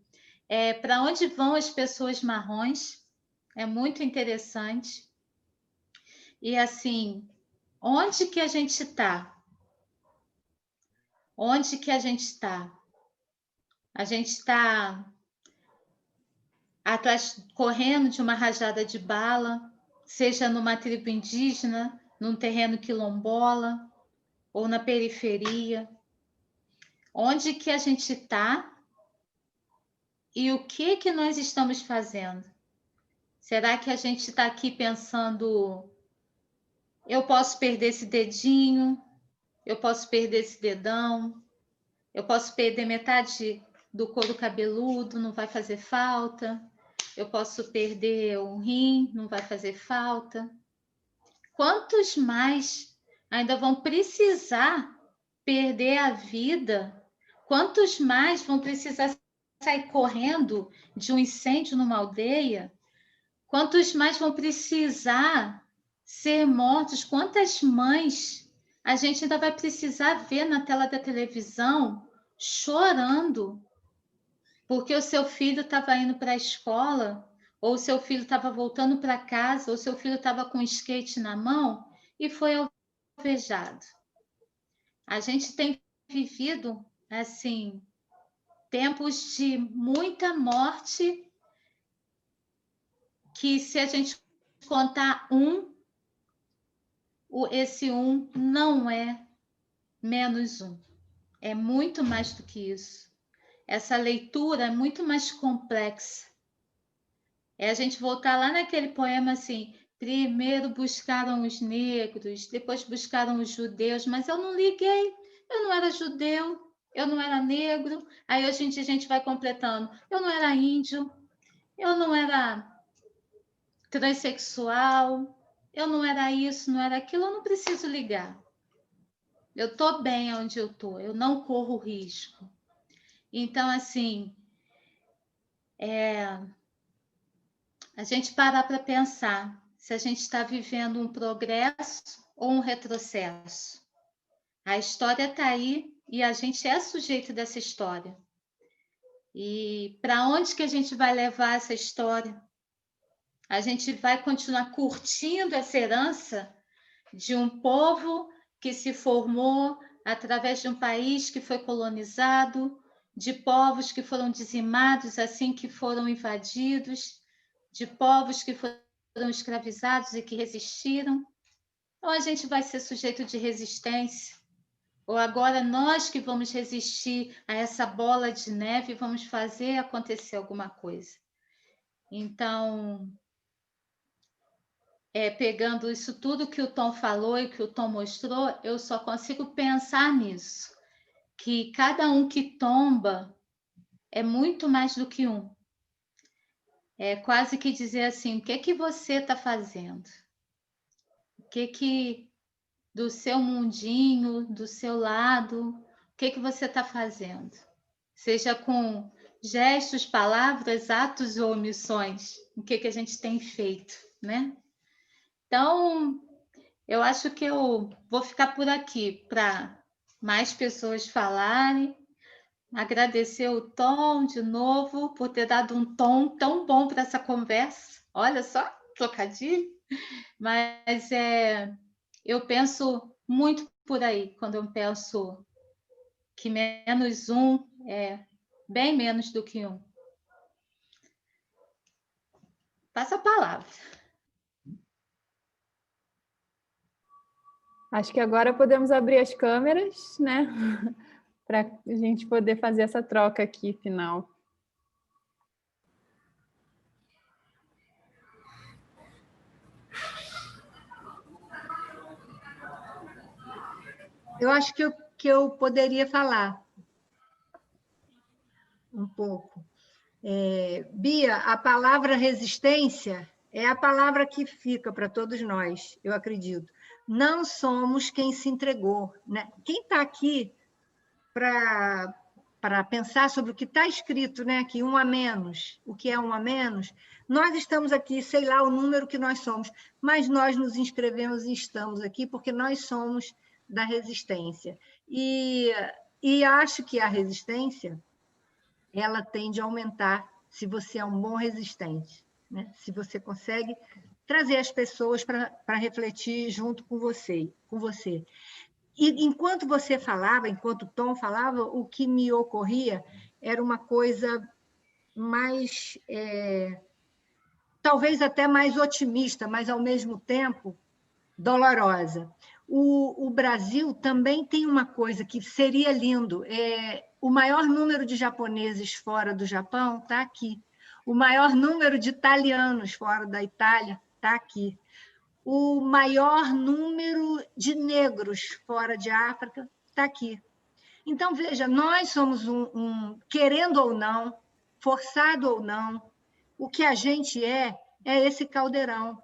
Para Onde Vão as Pessoas Marrons? É muito interessante. E assim, onde que a gente está? Onde que a gente está? A gente está atrás, correndo de uma rajada de bala, seja numa tribo indígena, num terreno quilombola ou na periferia. Onde que a gente está e o que nós estamos fazendo? Será que a gente está aqui pensando, eu posso perder esse dedinho, eu posso perder esse dedão, eu posso perder metade do couro cabeludo, não vai fazer falta. Eu posso perder um rim, não vai fazer falta. Quantos mais ainda vão precisar perder a vida? Quantos mais vão precisar sair correndo de um incêndio numa aldeia? Quantos mais vão precisar ser mortos? Quantas mães a gente ainda vai precisar ver na tela da televisão chorando porque o seu filho estava indo para a escola, ou o seu filho estava voltando para casa, ou o seu filho estava com um skate na mão e foi alvejado. A gente tem vivido, assim, tempos de muita morte, que se a gente contar esse não é menos um. É muito mais do que isso. Essa leitura é muito mais complexa. É a gente voltar lá naquele poema assim, primeiro buscaram os negros, depois buscaram os judeus, mas eu não liguei, eu não era judeu, eu não era negro. Aí hoje em dia a gente vai completando, eu não era índio, eu não era transexual, eu não era isso, não era aquilo, eu não preciso ligar. Eu estou bem onde eu estou, eu não corro risco. Então, assim, a gente parar para pensar se a gente está vivendo um progresso ou um retrocesso. A história está aí e a gente é sujeito dessa história. E para onde que a gente vai levar essa história? A gente vai continuar curtindo essa herança de um povo que se formou através de um país que foi colonizado, de povos que foram dizimados assim que foram invadidos, de povos que foram escravizados e que resistiram? Ou a gente vai ser sujeito de resistência? Ou agora nós que vamos resistir a essa bola de neve e vamos fazer acontecer alguma coisa? Então, pegando isso tudo que o Tom falou e que o Tom mostrou, eu só consigo pensar nisso, que cada um que tomba é muito mais do que um. É quase que dizer assim, o que você está fazendo? O que do seu mundinho, do seu lado, o que você está fazendo? Seja com gestos, palavras, atos ou omissões, o que a gente tem feito, né? Então, eu acho que eu vou ficar por aqui para mais pessoas falarem. Agradecer o Tom de novo por ter dado um tom tão bom para essa conversa. Olha só, trocadilho. Mas eu penso muito por aí, quando eu penso que menos um é bem menos do que um. Passa a palavra. Acho que agora podemos abrir as câmeras, né? Para a gente poder fazer essa troca aqui final. Eu acho que eu poderia falar um pouco. Bia, a palavra resistência é a palavra que fica para todos nós, eu acredito. Não somos quem se entregou, né? Quem está aqui para pensar sobre o que está escrito, né? Que um a menos, o que é um a menos, nós estamos aqui, sei lá o número que nós somos, mas nós nos inscrevemos e estamos aqui porque nós somos da resistência. E acho que a resistência ela tende a aumentar se você é um bom resistente, né? Se você consegue trazer as pessoas para refletir junto com você. E enquanto você falava, enquanto o Tom falava, o que me ocorria era uma coisa mais, talvez até mais otimista, mas ao mesmo tempo dolorosa. O Brasil também tem uma coisa que seria lindo, o maior número de japoneses fora do Japão está aqui, o maior número de italianos fora da Itália está aqui, o maior número de negros fora de África está aqui. Então, veja, nós somos querendo ou não, forçado ou não, o que a gente é esse caldeirão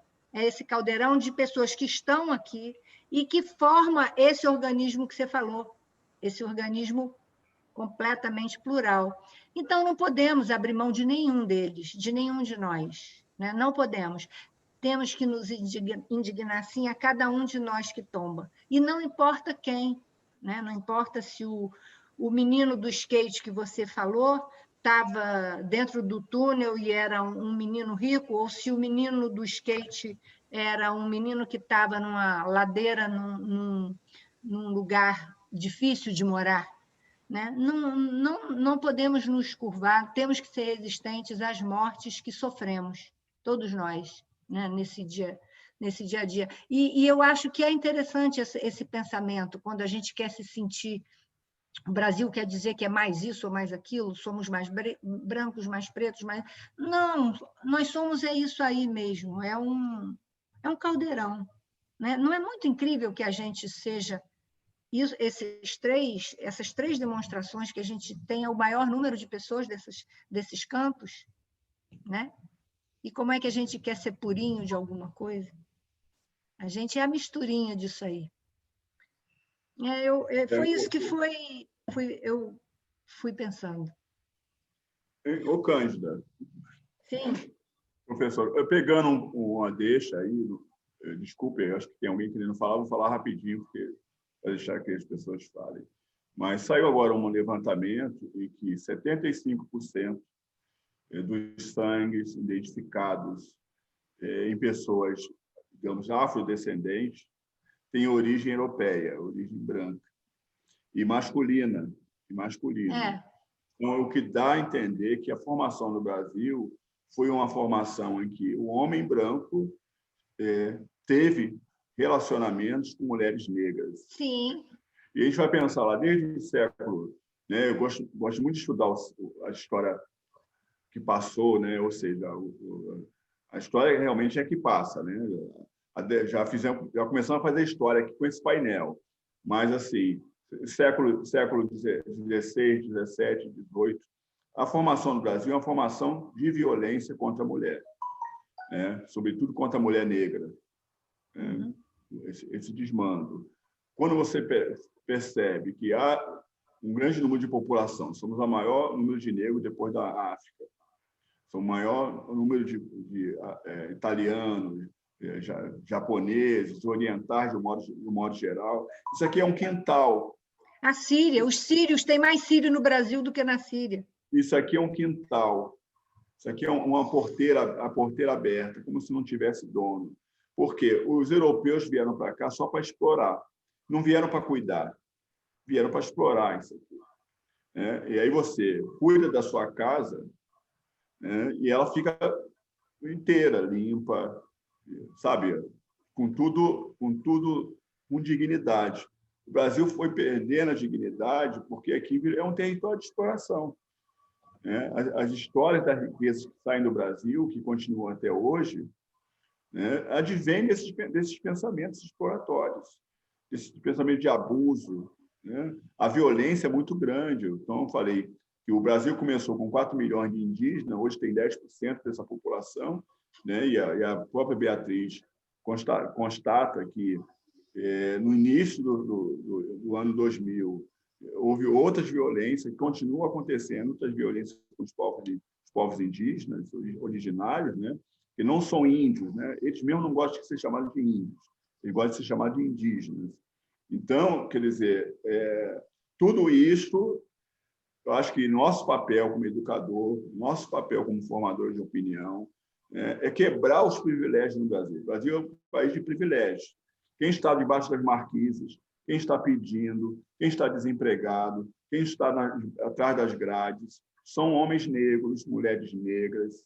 de pessoas que estão aqui e que forma esse organismo que você falou, esse organismo completamente plural. Então, não podemos abrir mão de nenhum deles, de nenhum de nós, né? Não podemos. Temos que nos indignar, sim, a cada um de nós que tomba. E não importa quem, né? Não importa se o menino do skate que você falou estava dentro do túnel e era um menino rico, ou se o menino do skate era um menino que estava numa ladeira, num lugar difícil de morar, né? Não podemos nos curvar, temos que ser resistentes às mortes que sofremos, todos nós, né? nesse dia a dia. E eu acho que é interessante esse pensamento, quando a gente quer se sentir. O Brasil quer dizer que é mais isso ou mais aquilo, somos mais brancos, mais pretos, mais... Não, nós somos isso aí mesmo, é um caldeirão, né? Não é muito incrível que a gente seja essas três demonstrações que a gente tenha o maior número de pessoas desses campos, né? E como é que a gente quer ser purinho de alguma coisa? A gente é a misturinha disso aí. Foi isso que eu fui pensando. Ô, Cândida. Sim. Professor, pegando uma deixa aí, desculpe, acho que tem alguém querendo falar, vou falar rapidinho, para deixar que as pessoas falem. Mas saiu agora um levantamento em que 75% dos sangues identificados em pessoas, digamos, afrodescendentes, têm origem europeia, origem branca, e masculina. Então, o que dá a entender que a formação no Brasil foi uma formação em que o homem branco teve relacionamentos com mulheres negras. Sim. E a gente vai pensar lá desde o século, né? Eu gosto muito de estudar a história que passou, né? Ou seja, a história realmente é que passa, né? Já começamos a fazer história aqui com esse painel, mas assim, século XVI, XVII, XVIII, a formação no Brasil é uma formação de violência contra a mulher, né? Sobretudo contra a mulher negra, né? Esse desmando. Quando você percebe que há um grande número de população, somos o maior número de negros depois da África, somos o maior número de italianos, japoneses, orientais, de um modo geral. Isso aqui é um quintal. A Síria, os sírios, tem mais sírio no Brasil do que na Síria. Isso aqui é um quintal. Isso aqui é a porteira aberta, como se não tivesse dono. Porque os europeus vieram para cá só para explorar. Não vieram para cuidar. Vieram para explorar isso aqui, né? E aí você cuida da sua casa, né? E ela fica inteira, limpa, sabe? Com tudo com dignidade. O Brasil foi perdendo a dignidade porque aqui é um território de exploração, né? As histórias das riquezas que saem do Brasil, que continuam até hoje, né, advêm desses pensamentos exploratórios, desse pensamento de abuso, né? A violência é muito grande. Então, eu falei que o Brasil começou com 4 milhões de indígenas, hoje tem 10% dessa população, né? E a própria Beatriz constata que, no início do ano 2000, houve outras violências que continuam acontecendo, outras violências com os povos indígenas, originários, né? Que não são índios, né? Eles mesmos não gostam de ser chamados de índios, eles gostam de ser chamados de indígenas. Então, quer dizer, tudo isso, eu acho que nosso papel como educador, nosso papel como formador de opinião, é quebrar os privilégios no Brasil. O Brasil é um país de privilégios. Quem está debaixo das marquises, quem está pedindo, quem está desempregado, quem está atrás das grades, são homens negros, mulheres negras,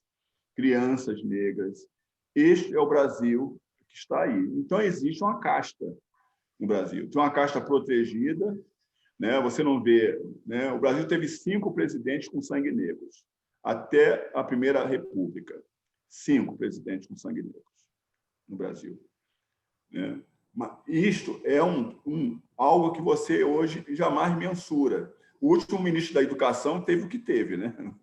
crianças negras. Este é o Brasil que está aí. Então, existe uma casta no Brasil. Tem uma casta protegida, né? Você não vê, né? O Brasil teve 5 presidentes com sangue negros, até a Primeira República. 5 presidentes com sangue negros no Brasil, né? Mas isto é algo que você hoje jamais mensura. O último ministro da Educação teve o que teve, né?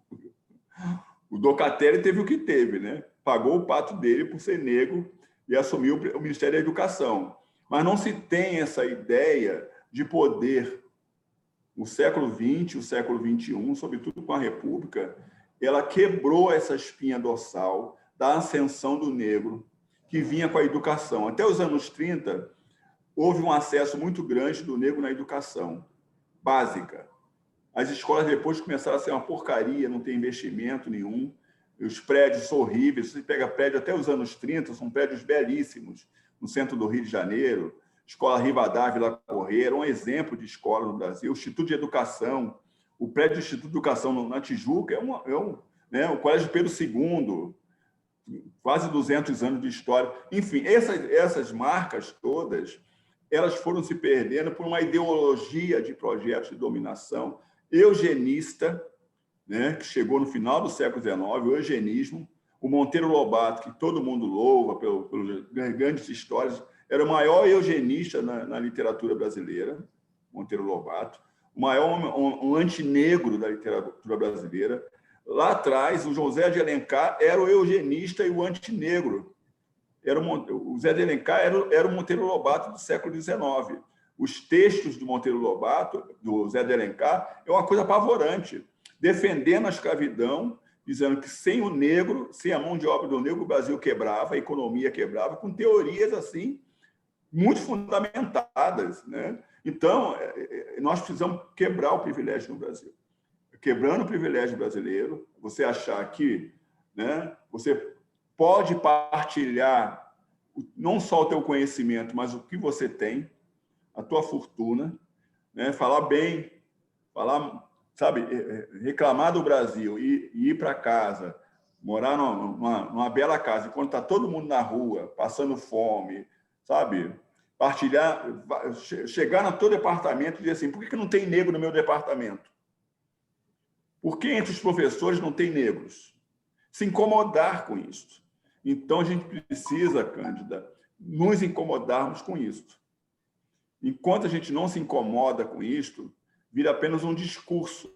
O Docatelli teve o que teve, né? Pagou o pato dele por ser negro e assumiu o Ministério da Educação. Mas não se tem essa ideia de poder. O século XX, o século XXI, sobretudo com a República, ela quebrou essa espinha dorsal da ascensão do negro que vinha com a educação. Até os anos 30, houve um acesso muito grande do negro na educação básica. As escolas depois começaram a ser uma porcaria, não tem investimento nenhum, os prédios são horríveis. Você pega prédio até os anos 30, são prédios belíssimos, no centro do Rio de Janeiro. Escola Rivadavia, Vila Correia, um exemplo de escola no Brasil. O Instituto de Educação, o prédio do Instituto de Educação na Tijuca o Colégio Pedro II, quase 200 anos de história. Enfim, essas marcas todas, elas foram se perdendo por uma ideologia de projetos de dominação eugenista, né, que chegou no final do século XIX, o eugenismo. O Monteiro Lobato, que todo mundo louva pelas grandes histórias, era o maior eugenista na literatura brasileira, Monteiro Lobato, o maior um antinegro da literatura brasileira. Lá atrás, o José de Alencar era o eugenista e o antinegro. O Zé de Alencar era o Monteiro Lobato do século XIX. Os textos do Monteiro Lobato, do Zé de Alencar, é uma coisa apavorante, defendendo a escravidão, dizendo que sem o negro, sem a mão de obra do negro, o Brasil quebrava, a economia quebrava, com teorias assim muito fundamentadas, né? Então, nós precisamos quebrar o privilégio no Brasil. Quebrando o privilégio brasileiro, você achar que, né, você pode partilhar não só o teu conhecimento, mas o que você tem, a tua fortuna, né? Falar bem, reclamar do Brasil e ir para casa, morar numa bela casa, enquanto está todo mundo na rua, passando fome, sabe? Partilhar, chegar no teu departamento e dizer assim, por que não tem negro no meu departamento? Por que entre os professores não tem negros? Se incomodar com isso. Então, a gente precisa, Cândida, nos incomodarmos com isso. Enquanto a gente não se incomoda com isto, vira apenas um discurso.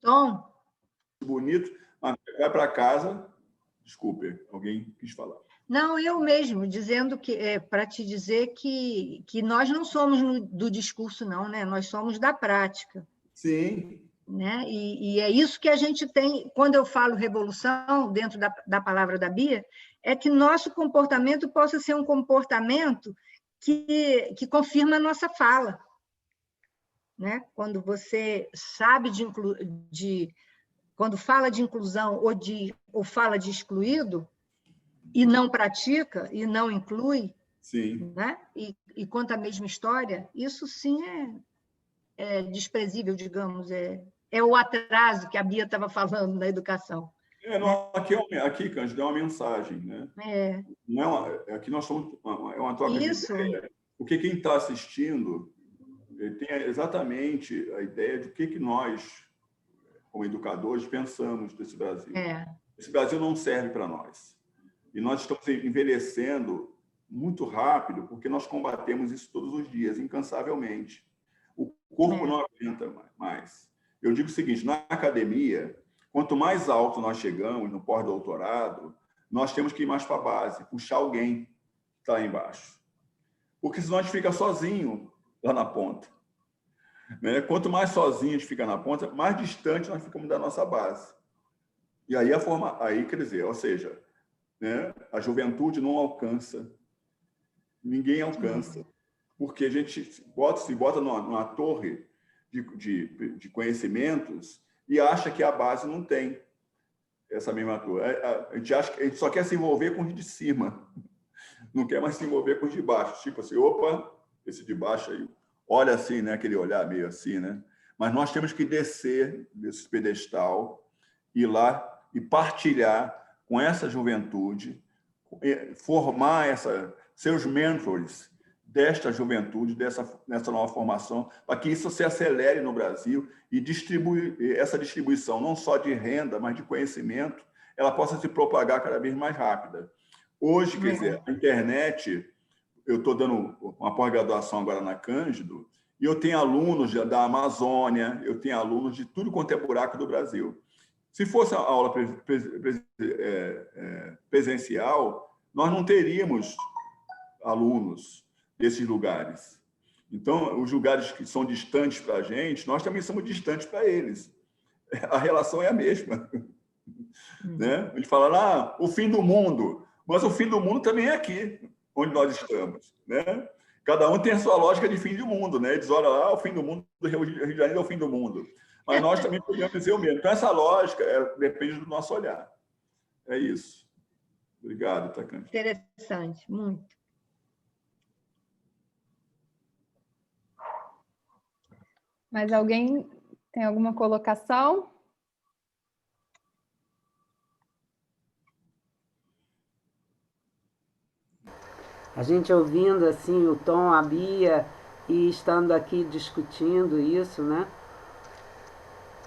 Tom? Bonito, mas vai para casa... Desculpe, alguém quis falar. Não, eu mesmo, dizendo para te dizer que nós não somos do discurso, não, né? Nós somos da prática. Sim. Né? E é isso que a gente tem, quando eu falo revolução, dentro da palavra da Bia, é que nosso comportamento possa ser um comportamento que confirma a nossa fala. Né? Quando você sabe quando fala de inclusão ou fala de excluído, e não pratica, e não inclui, sim. Né? E conta a mesma história, isso sim é desprezível, digamos, é o atraso que a Bia estava falando na educação. Aqui, Cândida, é uma mensagem, né? Aqui nós somos uma troca de ideia. Porque quem está assistindo tem exatamente a ideia de o que nós, como educadores, pensamos desse Brasil. Esse Brasil não serve para nós. E nós estamos envelhecendo muito rápido porque nós combatemos isso todos os dias, incansavelmente. O corpo não aguenta mais. Eu digo o seguinte, na academia, Quanto mais alto nós chegamos no pós-doutorado, nós temos que ir mais para a base, puxar alguém que está lá embaixo. Porque senão a gente fica sozinho lá na ponta. Né? Quanto mais sozinho a gente fica na ponta, mais distante nós ficamos da nossa base. E aí aí quer dizer, ou seja, né, a juventude não alcança, ninguém alcança, porque a gente se bota numa torre de conhecimentos e acha que a base não tem essa mesma torre. A gente acha que a gente só quer se envolver com os de cima, não quer mais se envolver com os de baixo. Tipo assim, opa, esse de baixo aí, olha assim, né, aquele olhar meio assim, né? Mas nós temos que descer desse pedestal, ir lá e partilhar com essa juventude, formar seus mentores desta juventude, nessa nova formação, para que isso se acelere no Brasil e essa distribuição, não só de renda, mas de conhecimento, ela possa se propagar cada vez mais rápida. Hoje, quer dizer, a internet, eu estou dando uma pós-graduação agora na Cândido, e eu tenho alunos da Amazônia, eu tenho alunos de tudo quanto é buraco do Brasil. Se fosse a aula presencial, nós não teríamos alunos desses lugares. Então, os lugares que são distantes para a gente, nós também somos distantes para eles. A relação é a mesma. Né? A gente fala, o fim do mundo, mas o fim do mundo também é aqui, onde nós estamos. Né? Cada um tem a sua lógica de fim do mundo. Né? Eles olham lá, o fim do mundo do Rio de Janeiro é o fim do mundo. Mas nós também podemos dizer o mesmo. Então, essa lógica depende do nosso olhar. É isso. Obrigado, Tacante. Interessante, muito. Mais alguém tem alguma colocação? A gente ouvindo assim o Tom, a Bia, e estando aqui discutindo isso, né?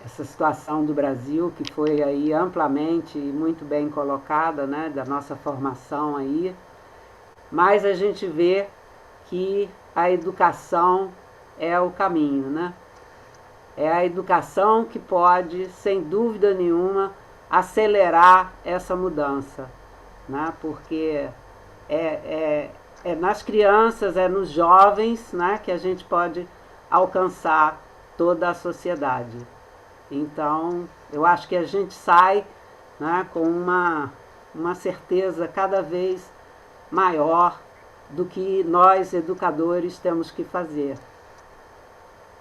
Essa situação do Brasil, que foi aí amplamente e muito bem colocada, né? Da nossa formação aí. Mas a gente vê que a educação é o caminho, né? É a educação que pode, sem dúvida nenhuma, acelerar essa mudança, né? Porque é nas crianças, é nos jovens, né, que a gente pode alcançar toda a sociedade. Então, eu acho que a gente sai, né, com uma certeza cada vez maior do que nós, educadores, temos que fazer,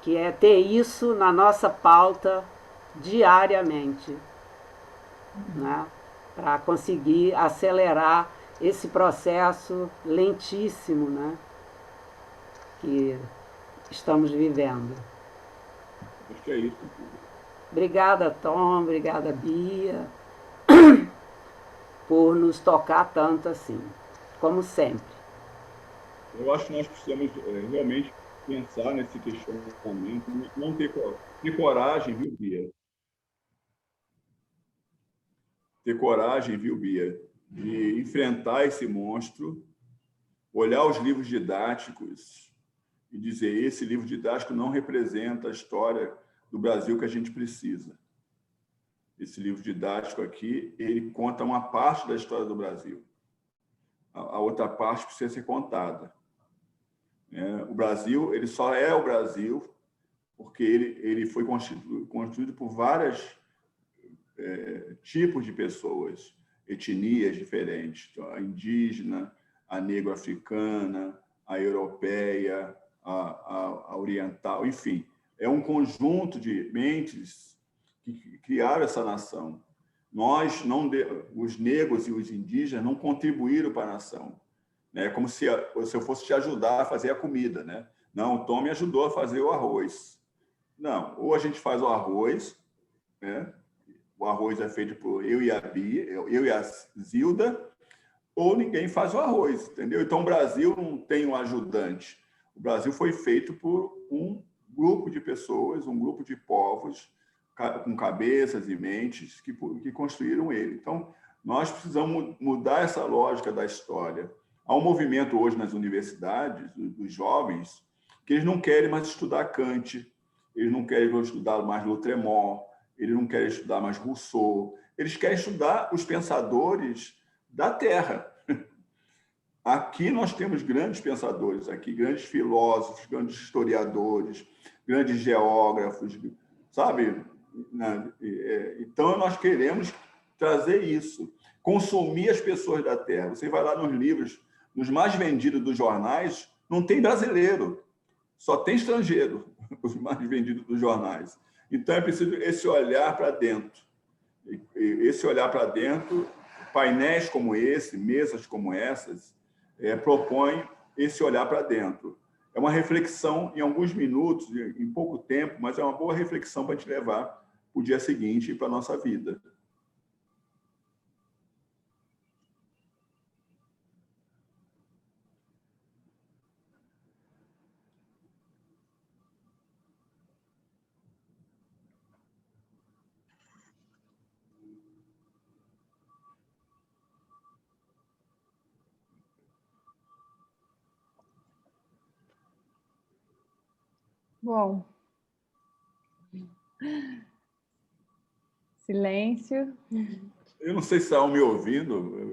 que é ter isso na nossa pauta diariamente, né, para conseguir acelerar esse processo lentíssimo, né, que estamos vivendo. Acho que é isso. Obrigada, Tom, obrigada, Bia, por nos tocar tanto assim, como sempre. Eu acho que nós precisamos realmente pensar nesse questionamento, não ter coragem, viu, Bia? Ter coragem, viu, Bia, de enfrentar esse monstro, olhar os livros didáticos e dizer: esse livro didático não representa a história do Brasil que a gente precisa. Esse livro didático aqui, ele conta uma parte da história do Brasil. A outra parte precisa ser contada. O Brasil, ele só é o Brasil porque ele foi constituído por vários tipos de pessoas, etnias diferentes. Então, a indígena, a negro-africana, a europeia, a oriental, enfim. É um conjunto de mentes que criaram essa nação. Os negros e os indígenas não contribuíram para a nação. É como se eu fosse te ajudar a fazer a comida, né? Não, o Tom me ajudou a fazer o arroz. Não, ou a gente faz o arroz, né? O arroz é feito por eu e a Bia, eu e a Zilda, ou ninguém faz o arroz, entendeu? Então, o Brasil não tem um ajudante. O Brasil foi feito por um grupo de pessoas, um grupo de povos com cabeças e mentes que construíram ele. Então, nós precisamos mudar essa lógica da história. Há um movimento hoje nas universidades, dos jovens, que eles não querem mais estudar Kant, eles não querem estudar mais Lautremont, eles não querem estudar mais Rousseau, eles querem estudar os pensadores da Terra. Aqui nós temos grandes pensadores, aqui grandes filósofos, grandes historiadores, grandes geógrafos, sabe? Então, nós queremos trazer isso, consumir as pessoas da Terra. Você vai lá nos livros, nos mais vendidos dos jornais, não tem brasileiro, só tem estrangeiro, os mais vendidos dos jornais. Então, é preciso esse olhar para dentro. Esse olhar para dentro, painéis como esse, mesas como essas, propõem esse olhar para dentro. É uma reflexão em alguns minutos, em pouco tempo, mas é uma boa reflexão para a gente levar para o dia seguinte e para a nossa vida. Bom. Silêncio. Eu não sei se estão me ouvindo.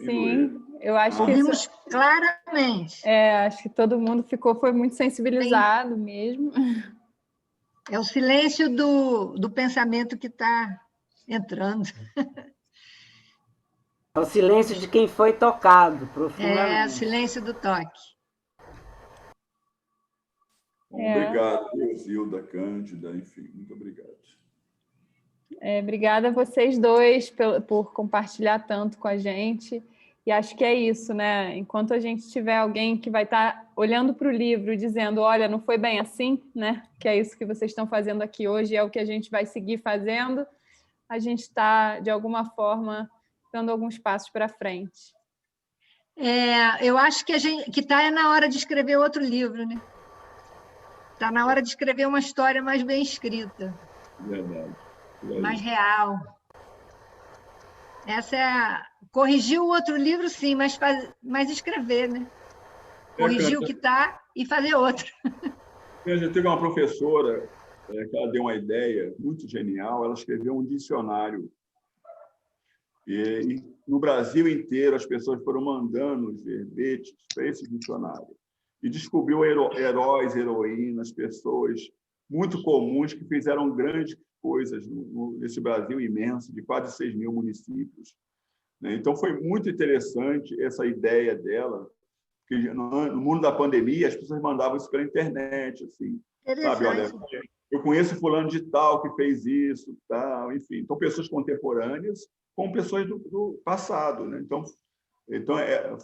Sim, eu acho que... Ouvimos claramente. Acho que todo mundo foi muito sensibilizado mesmo. É o silêncio do pensamento que está entrando. É o silêncio de quem foi tocado profundamente. É o silêncio do toque. Obrigado, Zilda, Cândida, enfim, muito obrigado. Obrigada a vocês dois por compartilhar tanto com a gente. E acho que é isso, né? Enquanto a gente tiver alguém que vai estar olhando para o livro e dizendo, olha, não foi bem assim, né? Que é isso que vocês estão fazendo aqui hoje, é o que a gente vai seguir fazendo, a gente está, de alguma forma, dando alguns passos para frente. Eu acho que está na hora de escrever outro livro, né? Está na hora de escrever uma história mais bem escrita. Verdade. Mais real. Corrigir o outro livro, sim, mas escrever, né? Corrigir o que está e fazer outro. Eu tive uma professora que ela deu uma ideia muito genial, ela escreveu um dicionário. E no Brasil inteiro as pessoas foram mandando os verbetes para esse dicionário. E descobriu heróis, heroínas, pessoas muito comuns que fizeram grandes coisas nesse Brasil imenso, de quase 6 mil municípios. Então, foi muito interessante essa ideia dela, que no mundo da pandemia as pessoas mandavam isso pela internet, assim, sabe? Olha, eu conheço fulano de tal que fez isso, tal, enfim. Então, pessoas contemporâneas com pessoas do passado, né? Então,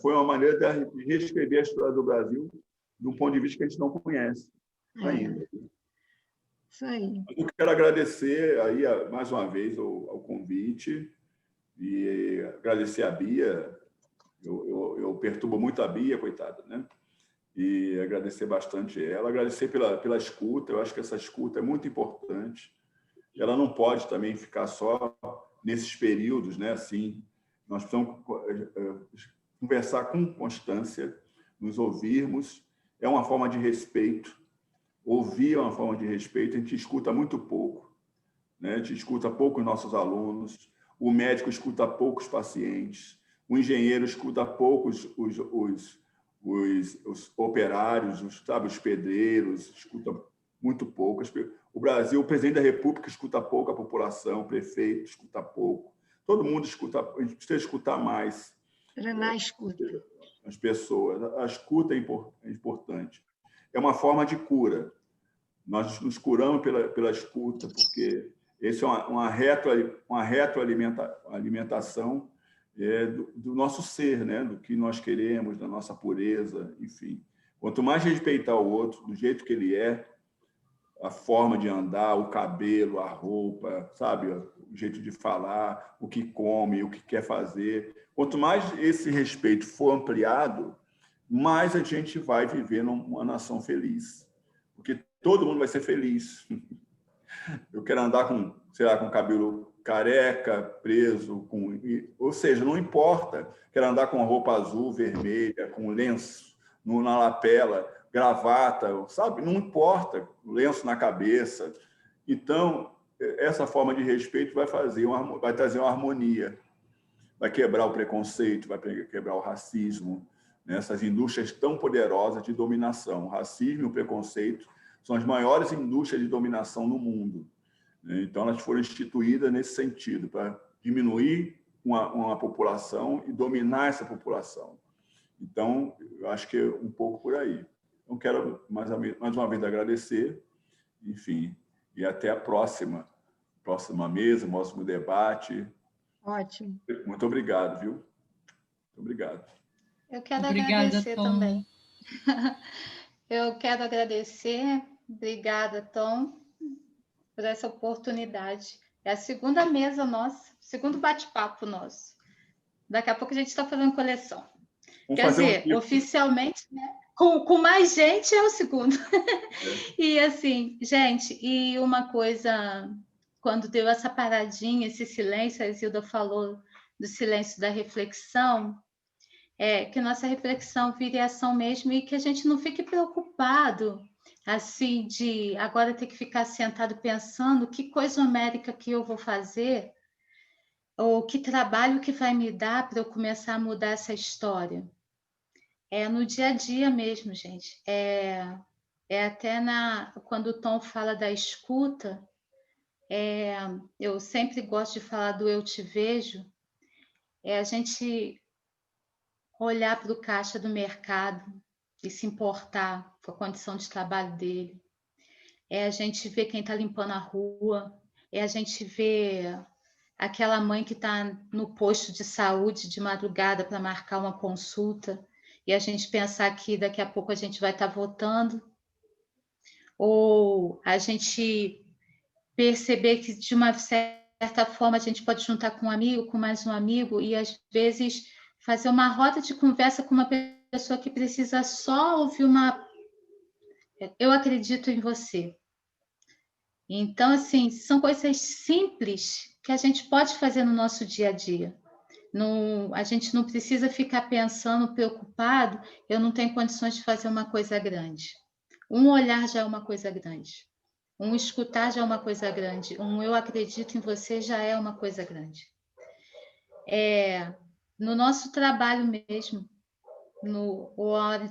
foi uma maneira de reescrever a história do Brasil de um ponto de vista que a gente não conhece ainda. Isso aí. Eu quero agradecer aí mais uma vez ao convite e agradecer a Bia. Eu perturbo muito a Bia, coitada, né? E agradecer bastante ela, agradecer pela escuta. Eu acho que essa escuta é muito importante. Ela não pode também ficar só nesses períodos, né? Assim, nós precisamos conversar com constância, nos ouvirmos. É uma forma de respeito. Ouvir é uma forma de respeito. A gente escuta muito pouco, né? A gente escuta pouco os nossos alunos. O médico escuta pouco os pacientes. O engenheiro escuta pouco os operários, os pedreiros, escuta muito pouco. O Brasil, o presidente da República escuta pouco a população, o prefeito escuta pouco. Todo mundo escuta, a gente precisa escutar mais. Treinar a escuta. As pessoas. A escuta é importante. É uma forma de cura. Nós nos curamos pela escuta, porque esse é uma retroalimentação do nosso ser, né? Do que nós queremos, da nossa pureza, enfim. Quanto mais respeitar o outro do jeito que ele é, a forma de andar, o cabelo, a roupa, sabe? O jeito de falar, o que come, o que quer fazer. Quanto mais esse respeito for ampliado, mais a gente vai viver numa nação feliz. Porque todo mundo vai ser feliz. Eu quero andar com cabelo careca, preso, ou seja, não importa. Quero andar com roupa azul, vermelha, com lenço na lapela, gravata, sabe? Não importa, lenço na cabeça. Então, essa forma de respeito vai trazer uma harmonia, vai quebrar o preconceito, vai quebrar o racismo, né? Essas indústrias tão poderosas de dominação. O racismo e o preconceito são as maiores indústrias de dominação no mundo, né? Então, elas foram instituídas nesse sentido, para diminuir uma população e dominar essa população. Então, eu acho que é um pouco por aí. Então, quero mais uma vez agradecer, enfim, e até a próxima mesa, próximo debate. Ótimo. Muito obrigado, viu? Muito obrigado. Eu quero Obrigada, agradecer Tom. também. Eu quero agradecer. Obrigada, Tom, por essa oportunidade. É a segunda mesa nossa, segundo bate-papo nosso. Daqui a pouco a gente está fazendo coleção. Vamos Quer fazer dizer, oficialmente, né? Com mais gente é o segundo. E assim, gente, e uma coisa, quando deu essa paradinha, esse silêncio, a Isilda falou do silêncio da reflexão, que nossa reflexão vire ação mesmo e que a gente não fique preocupado, assim, de agora ter que ficar sentado pensando que coisa homérica que eu vou fazer, ou que trabalho que vai me dar para eu começar a mudar essa história. É no dia a dia mesmo, gente. Até quando o Tom fala da escuta, eu sempre gosto de falar do eu te vejo, a gente olhar para o caixa do mercado e se importar com a condição de trabalho dele. A gente ver quem está limpando a rua, a gente ver aquela mãe que está no posto de saúde de madrugada para marcar uma consulta e a gente pensar que daqui a pouco a gente vai estar votando, ou a gente perceber que de uma certa forma a gente pode juntar com um amigo, com mais um amigo e às vezes fazer uma roda de conversa com uma pessoa que precisa só ouvir eu acredito em você. Então, assim, são coisas simples que a gente pode fazer no nosso dia a dia. A gente não precisa ficar pensando, preocupado, eu não tenho condições de fazer uma coisa grande. Um olhar já é uma coisa grande. Um escutar já é uma coisa grande. Um eu acredito em você já é uma coisa grande. No nosso trabalho mesmo,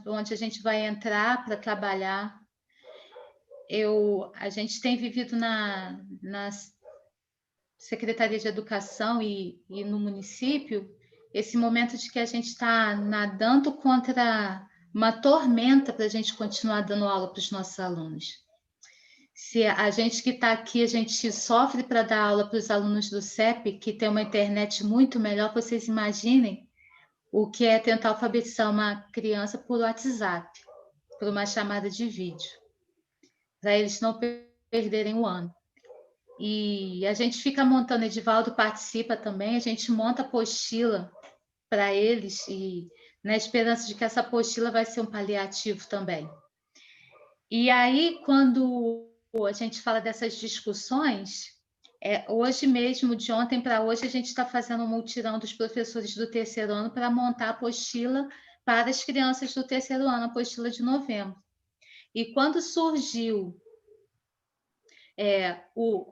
onde a gente vai entrar para trabalhar, a gente tem vivido na Secretaria de Educação e no município esse momento de que a gente está nadando contra uma tormenta para a gente continuar dando aula para os nossos alunos. Se a gente que está aqui, a gente sofre para dar aula para os alunos do CEP, que tem uma internet muito melhor, vocês imaginem o que é tentar alfabetizar uma criança por WhatsApp, por uma chamada de vídeo, para eles não perderem o ano. E a gente fica montando, Edivaldo participa também, a gente monta apostila para eles, e na esperança de que essa apostila vai ser um paliativo também. E aí, quando a gente fala dessas discussões, hoje mesmo, de ontem para hoje, a gente está fazendo um mutirão dos professores do terceiro ano para montar a apostila para as crianças do terceiro ano, a apostila de novembro. E quando surgiu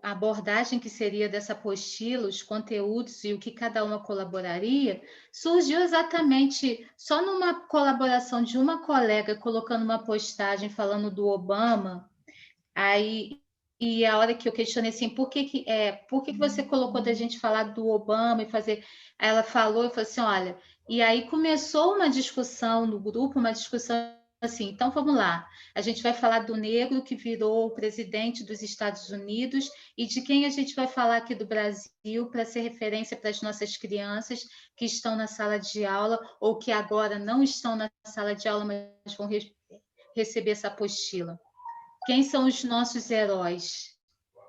a abordagem que seria dessa apostila, os conteúdos e o que cada uma colaboraria, surgiu exatamente só numa colaboração de uma colega colocando uma postagem falando do Obama. E a hora que eu questionei assim, por que você colocou da gente falar do Obama e fazer... Aí ela falou, eu falei assim, olha... E aí começou uma discussão no grupo, uma discussão assim, então vamos lá, a gente vai falar do negro que virou o presidente dos Estados Unidos e de quem a gente vai falar aqui do Brasil para ser referência para as nossas crianças que estão na sala de aula ou que agora não estão na sala de aula, mas vão receber essa apostila. Quem são os nossos heróis?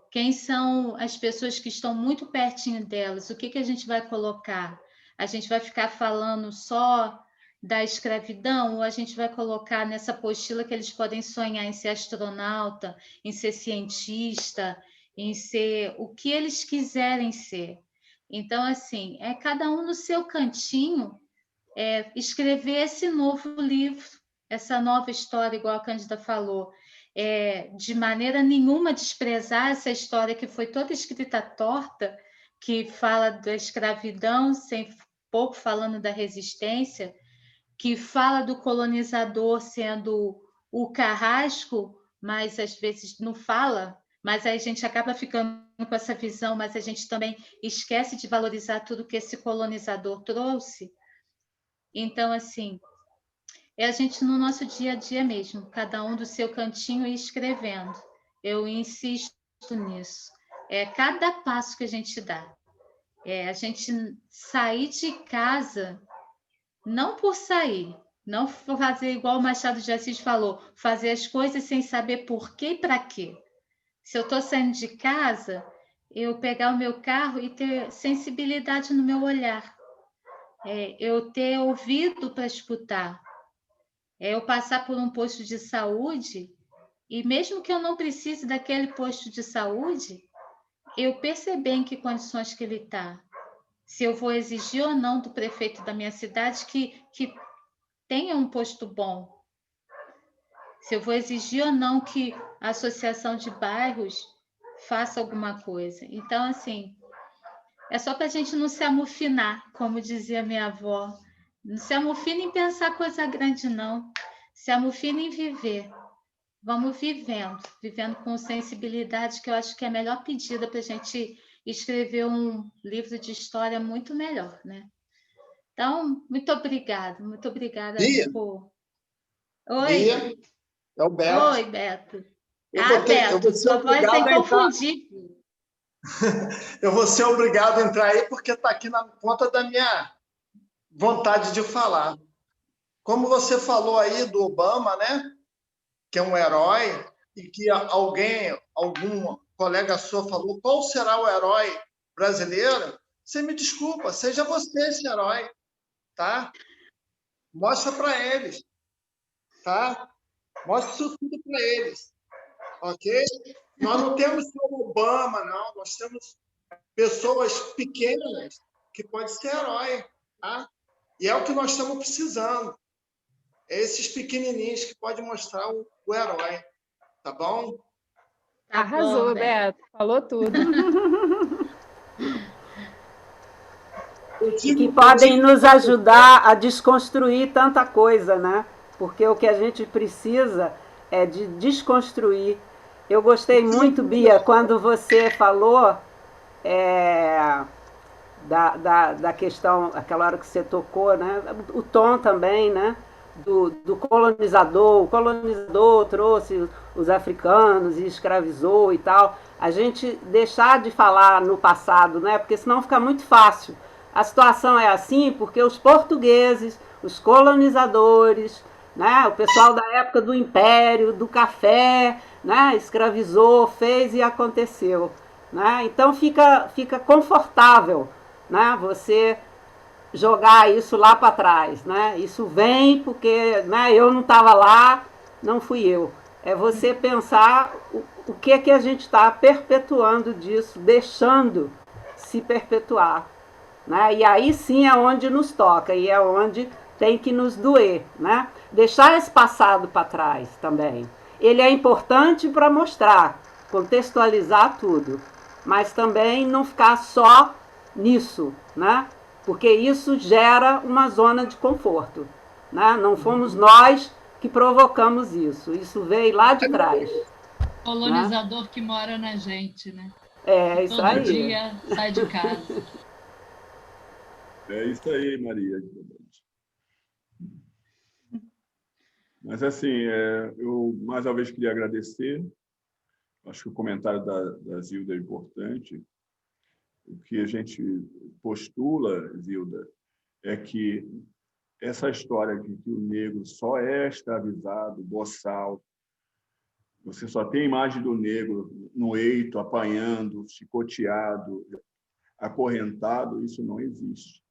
Quem são as pessoas que estão muito pertinho delas? O que a gente vai colocar? A gente vai ficar falando só da escravidão, ou a gente vai colocar nessa apostila que eles podem sonhar em ser astronauta, em ser cientista, em ser o que eles quiserem ser. Então, assim, cada um no seu cantinho escrever esse novo livro, essa nova história, igual a Cândida falou. de maneira nenhuma desprezar essa história que foi toda escrita torta, que fala da escravidão, sem pouco falando da resistência, que fala do colonizador sendo o carrasco, mas às vezes não fala, mas aí a gente acaba ficando com essa visão, mas a gente também esquece de valorizar tudo que esse colonizador trouxe. Então, assim, é a gente no nosso dia a dia mesmo, cada um do seu cantinho e escrevendo. Eu insisto nisso. É cada passo que a gente dá. É a gente sair de casa, não por sair, não fazer igual o Machado de Assis falou, fazer as coisas sem saber por quê e para quê. Se eu estou saindo de casa, eu pegar o meu carro e ter sensibilidade no meu olhar. Eu ter ouvido para escutar. Eu passar por um posto de saúde e mesmo que eu não precise daquele posto de saúde, eu perceber em que condições que ele está. Se eu vou exigir ou não do prefeito da minha cidade que tenha um posto bom. Se eu vou exigir ou não que a associação de bairros faça alguma coisa. Então, assim, é só para a gente não se amofinar, como dizia minha avó. Não se amofina em pensar coisa grande, não. Se amofina em viver. Vamos vivendo com sensibilidade, que eu acho que é a melhor pedida para a gente escrever um livro de história muito melhor, né? Então, muito obrigada Bia, por... Oi. Bia, é o Beto. Oi, Beto. Eu vou Beto, ser sua voz é inconfundível. Eu vou ser obrigado a entrar aí porque está aqui na conta da minha vontade de falar. Como você falou aí do Obama, né? Que é um herói, e que algum colega seu falou, qual será o herói brasileiro? Você me desculpa, seja você esse herói, tá? Mostra para eles, tá? Mostra isso tudo para eles, ok? Nós não temos só o Obama, não. Nós temos pessoas pequenas que podem ser herói, tá? E é o que nós estamos precisando. É esses pequenininhos que podem mostrar o herói, tá bom? Tá Arrasou, bom, Beto. Falou tudo. E que podem nos ajudar a desconstruir tanta coisa, né? Porque o que a gente precisa é de desconstruir. Eu gostei muito, Bia, quando você falou da questão, aquela hora que você tocou, né? O Tom também, né? Do colonizador. O colonizador trouxe os africanos e escravizou e tal. A gente deixar de falar no passado, né? Porque senão fica muito fácil. A situação é assim porque os portugueses, os colonizadores, né? O pessoal da época do Império, do café, né? Escravizou, fez e aconteceu. Né? Então fica confortável, né? Você jogar isso lá para trás, né? Isso vem porque, né, eu não estava lá, não fui eu. É você pensar o que a gente está perpetuando disso, deixando se perpetuar. Né? E aí sim é onde nos toca e é onde tem que nos doer. Né? Deixar esse passado para trás também. Ele é importante para mostrar, contextualizar tudo, mas também não ficar só nisso, né? Porque isso gera uma zona de conforto. Né? Não fomos nós que provocamos isso. Isso veio lá de trás. Colonizador, né? Que mora na gente, né? É isso aí. Todo dia sai de casa. É isso aí, Maria. Mas, assim, eu mais uma vez queria agradecer. Acho que o comentário da Zilda é importante. O que a gente postula, Zilda, é que essa história de que o negro só é escravizado, boçal, você só tem a imagem do negro no eito, apanhando, chicoteado, acorrentado, isso não existe.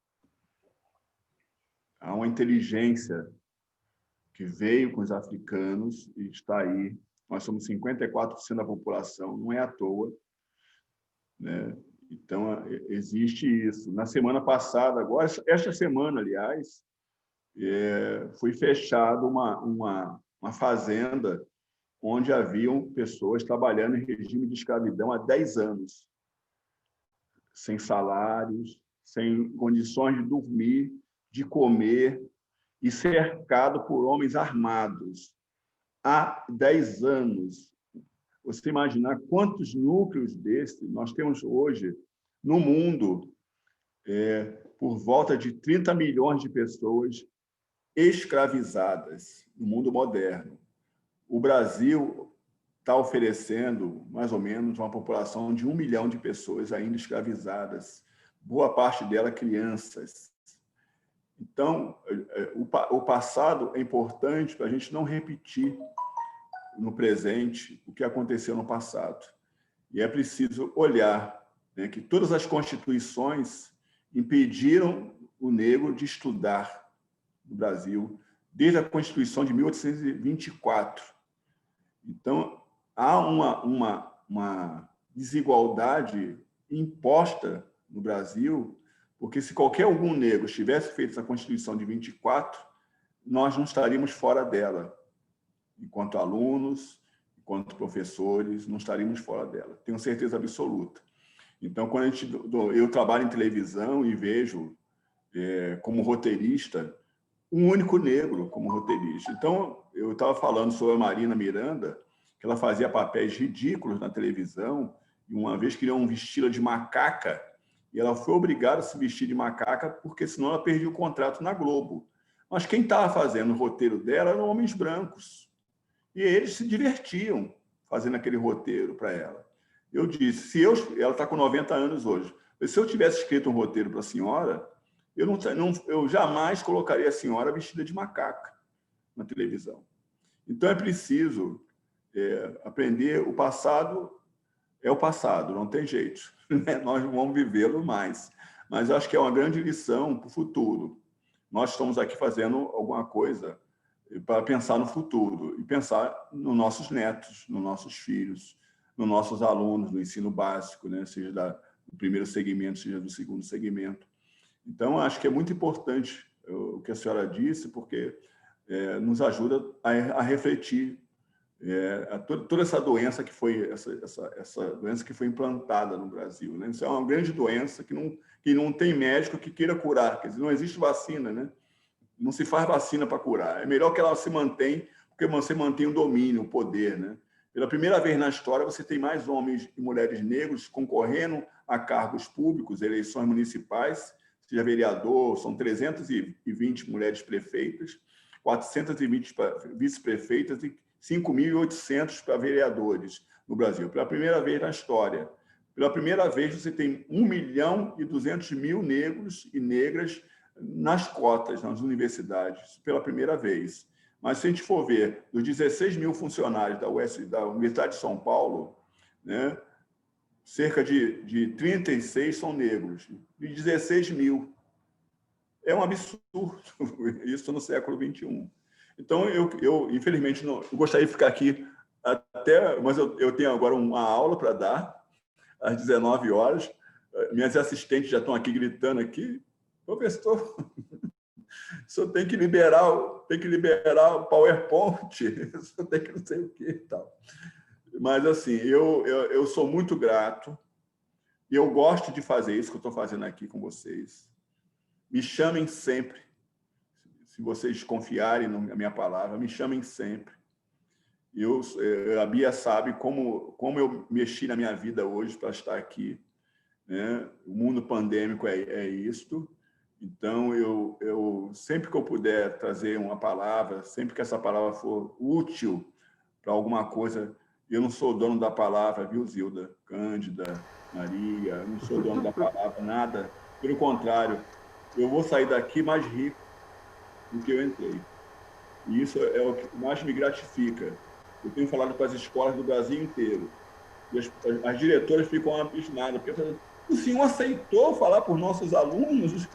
Há uma inteligência que veio com os africanos e está aí. Nós somos 54% da população, não é à toa, né? Então, existe isso. Na semana passada, agora, esta semana, aliás, foi fechada uma fazenda onde haviam pessoas trabalhando em regime de escravidão há 10 anos, sem salários, sem condições de dormir, de comer, e cercado por homens armados. Há 10 anos. Você imaginar quantos núcleos desses nós temos hoje no mundo, por volta de 30 milhões de pessoas escravizadas no mundo moderno. O Brasil está oferecendo, mais ou menos, uma população de 1 milhão de pessoas ainda escravizadas, boa parte delas crianças. Então, o passado é importante para a gente não repetir no presente o que aconteceu no passado. E é preciso olhar, né, que todas as constituições impediram o negro de estudar no Brasil, desde a Constituição de 1824. Então, há uma desigualdade imposta no Brasil, porque se qualquer algum negro tivesse feito essa Constituição de 24, nós não estaríamos fora dela. Enquanto alunos, enquanto professores, não estaríamos fora dela. Tenho certeza absoluta. Então, quando eu trabalho em televisão e vejo, como roteirista, um único negro como roteirista. Então, eu estava falando sobre a Marina Miranda, que ela fazia papéis ridículos na televisão, e uma vez queriam vesti-la de macaca, e ela foi obrigada a se vestir de macaca, porque senão ela perdia o contrato na Globo. Mas quem estava fazendo o roteiro dela eram homens brancos. E eles se divertiam fazendo aquele roteiro para ela. Eu disse, ela está com 90 anos hoje, se eu tivesse escrito um roteiro para a senhora, eu jamais colocaria a senhora vestida de macaca na televisão. Então, é preciso aprender. O passado é o passado, não tem jeito. Né? Nós não vamos vivê-lo mais. Mas acho que é uma grande lição para o futuro. Nós estamos aqui fazendo alguma coisa para pensar no futuro e pensar nos nossos netos, nos nossos filhos, nos nossos alunos do ensino básico, né? Seja do primeiro segmento, seja do segundo segmento. Então, acho que é muito importante o que a senhora disse, porque nos ajuda a refletir toda essa doença que foi essa doença que foi implantada no Brasil, né? Isso é uma grande doença que não tem médico que queira curar, quer dizer, não existe vacina, né? Não se faz vacina para curar. É melhor que ela se mantenha, porque você mantém o domínio, o poder, né? Pela primeira vez na história, você tem mais homens e mulheres negros concorrendo a cargos públicos, eleições municipais, seja vereador, são 320 mulheres prefeitas, 420 vice-prefeitas e 5.800 para vereadores no Brasil. Pela primeira vez na história. Pela primeira vez, você tem 1.200.000 negros e negras nas cotas, nas universidades, pela primeira vez. Mas, se a gente for ver, dos 16 mil funcionários da Universidade de São Paulo, né, cerca de 36 são negros, de 16 mil. É um absurdo isso no século XXI. Então, eu infelizmente, não, eu gostaria de ficar aqui até... Mas eu tenho agora uma aula para dar, às 19 horas. Minhas assistentes já estão aqui gritando aqui. Professor, o senhor tem que liberar o PowerPoint, o senhor tem que não sei o que e tal. Mas, assim, eu sou muito grato e eu gosto de fazer isso que eu estou fazendo aqui com vocês. Me chamem sempre. Se vocês confiarem na minha palavra, me chamem sempre. A Bia sabe como eu mexi na minha vida hoje para estar aqui, né? O mundo pandêmico é isto. Então, eu sempre que eu puder trazer uma palavra, sempre que essa palavra for útil para alguma coisa, eu não sou dono da palavra, viu, Zilda? Cândida, Maria, eu não sou dono da palavra, nada. Pelo contrário, eu vou sair daqui mais rico do que eu entrei. E isso é o que mais me gratifica. Eu tenho falado com as escolas do Brasil inteiro. E as diretoras ficam abismadas, porque o senhor aceitou falar por nossos alunos?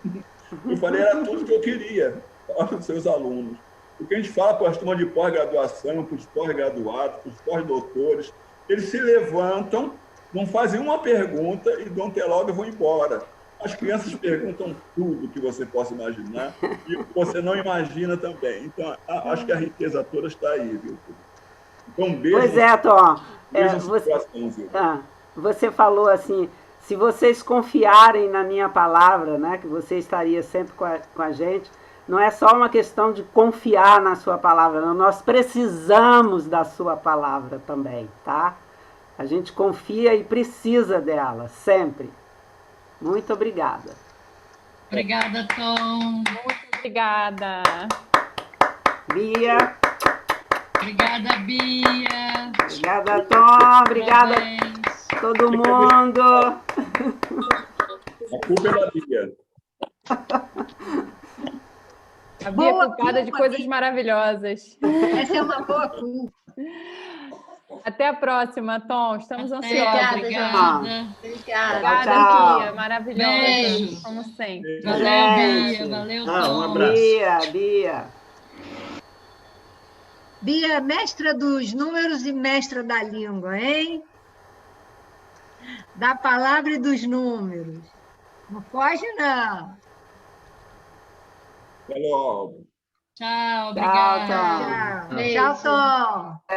Eu falei, era tudo que eu queria falar para os seus alunos. Porque a gente fala para as turmas de pós-graduação, para os pós-graduados, para os pós-doutores, eles se levantam, não fazem uma pergunta e dão logo e vão embora. As crianças perguntam tudo que você possa imaginar e o que você não imagina também. Então, acho que a riqueza toda está aí, viu? Então, um beijo. Pois é, Tom. Beijo Você falou assim, se vocês confiarem na minha palavra, né, que você estaria sempre com a gente, não é só uma questão de confiar na sua palavra, não, nós precisamos da sua palavra também, tá? A gente confia e precisa dela, sempre. Muito obrigada. Obrigada, Tom. Muito obrigada. Bia. Obrigada, Bia. Obrigada, Tom. Obrigada a todo mundo. A culpa é da Bia. A Bia é Boa culpada de culpa, coisas Bia. maravilhosas. Essa é uma boa culpa. Até a próxima, Tom. Estamos Até, ansiosos. obrigada. Obrigada. Obrigada, Tchau. Bia. Maravilhosa. Beijo. Como sempre. Valeu, Gente. Bia. Valeu, Um Tom. abraço. Bia. Bia, mestra dos números e mestra da língua, hein? Da palavra e dos números. Não foge, não. Falou. Tchau, obrigada. Tchau, Tom. Tchau, Tom.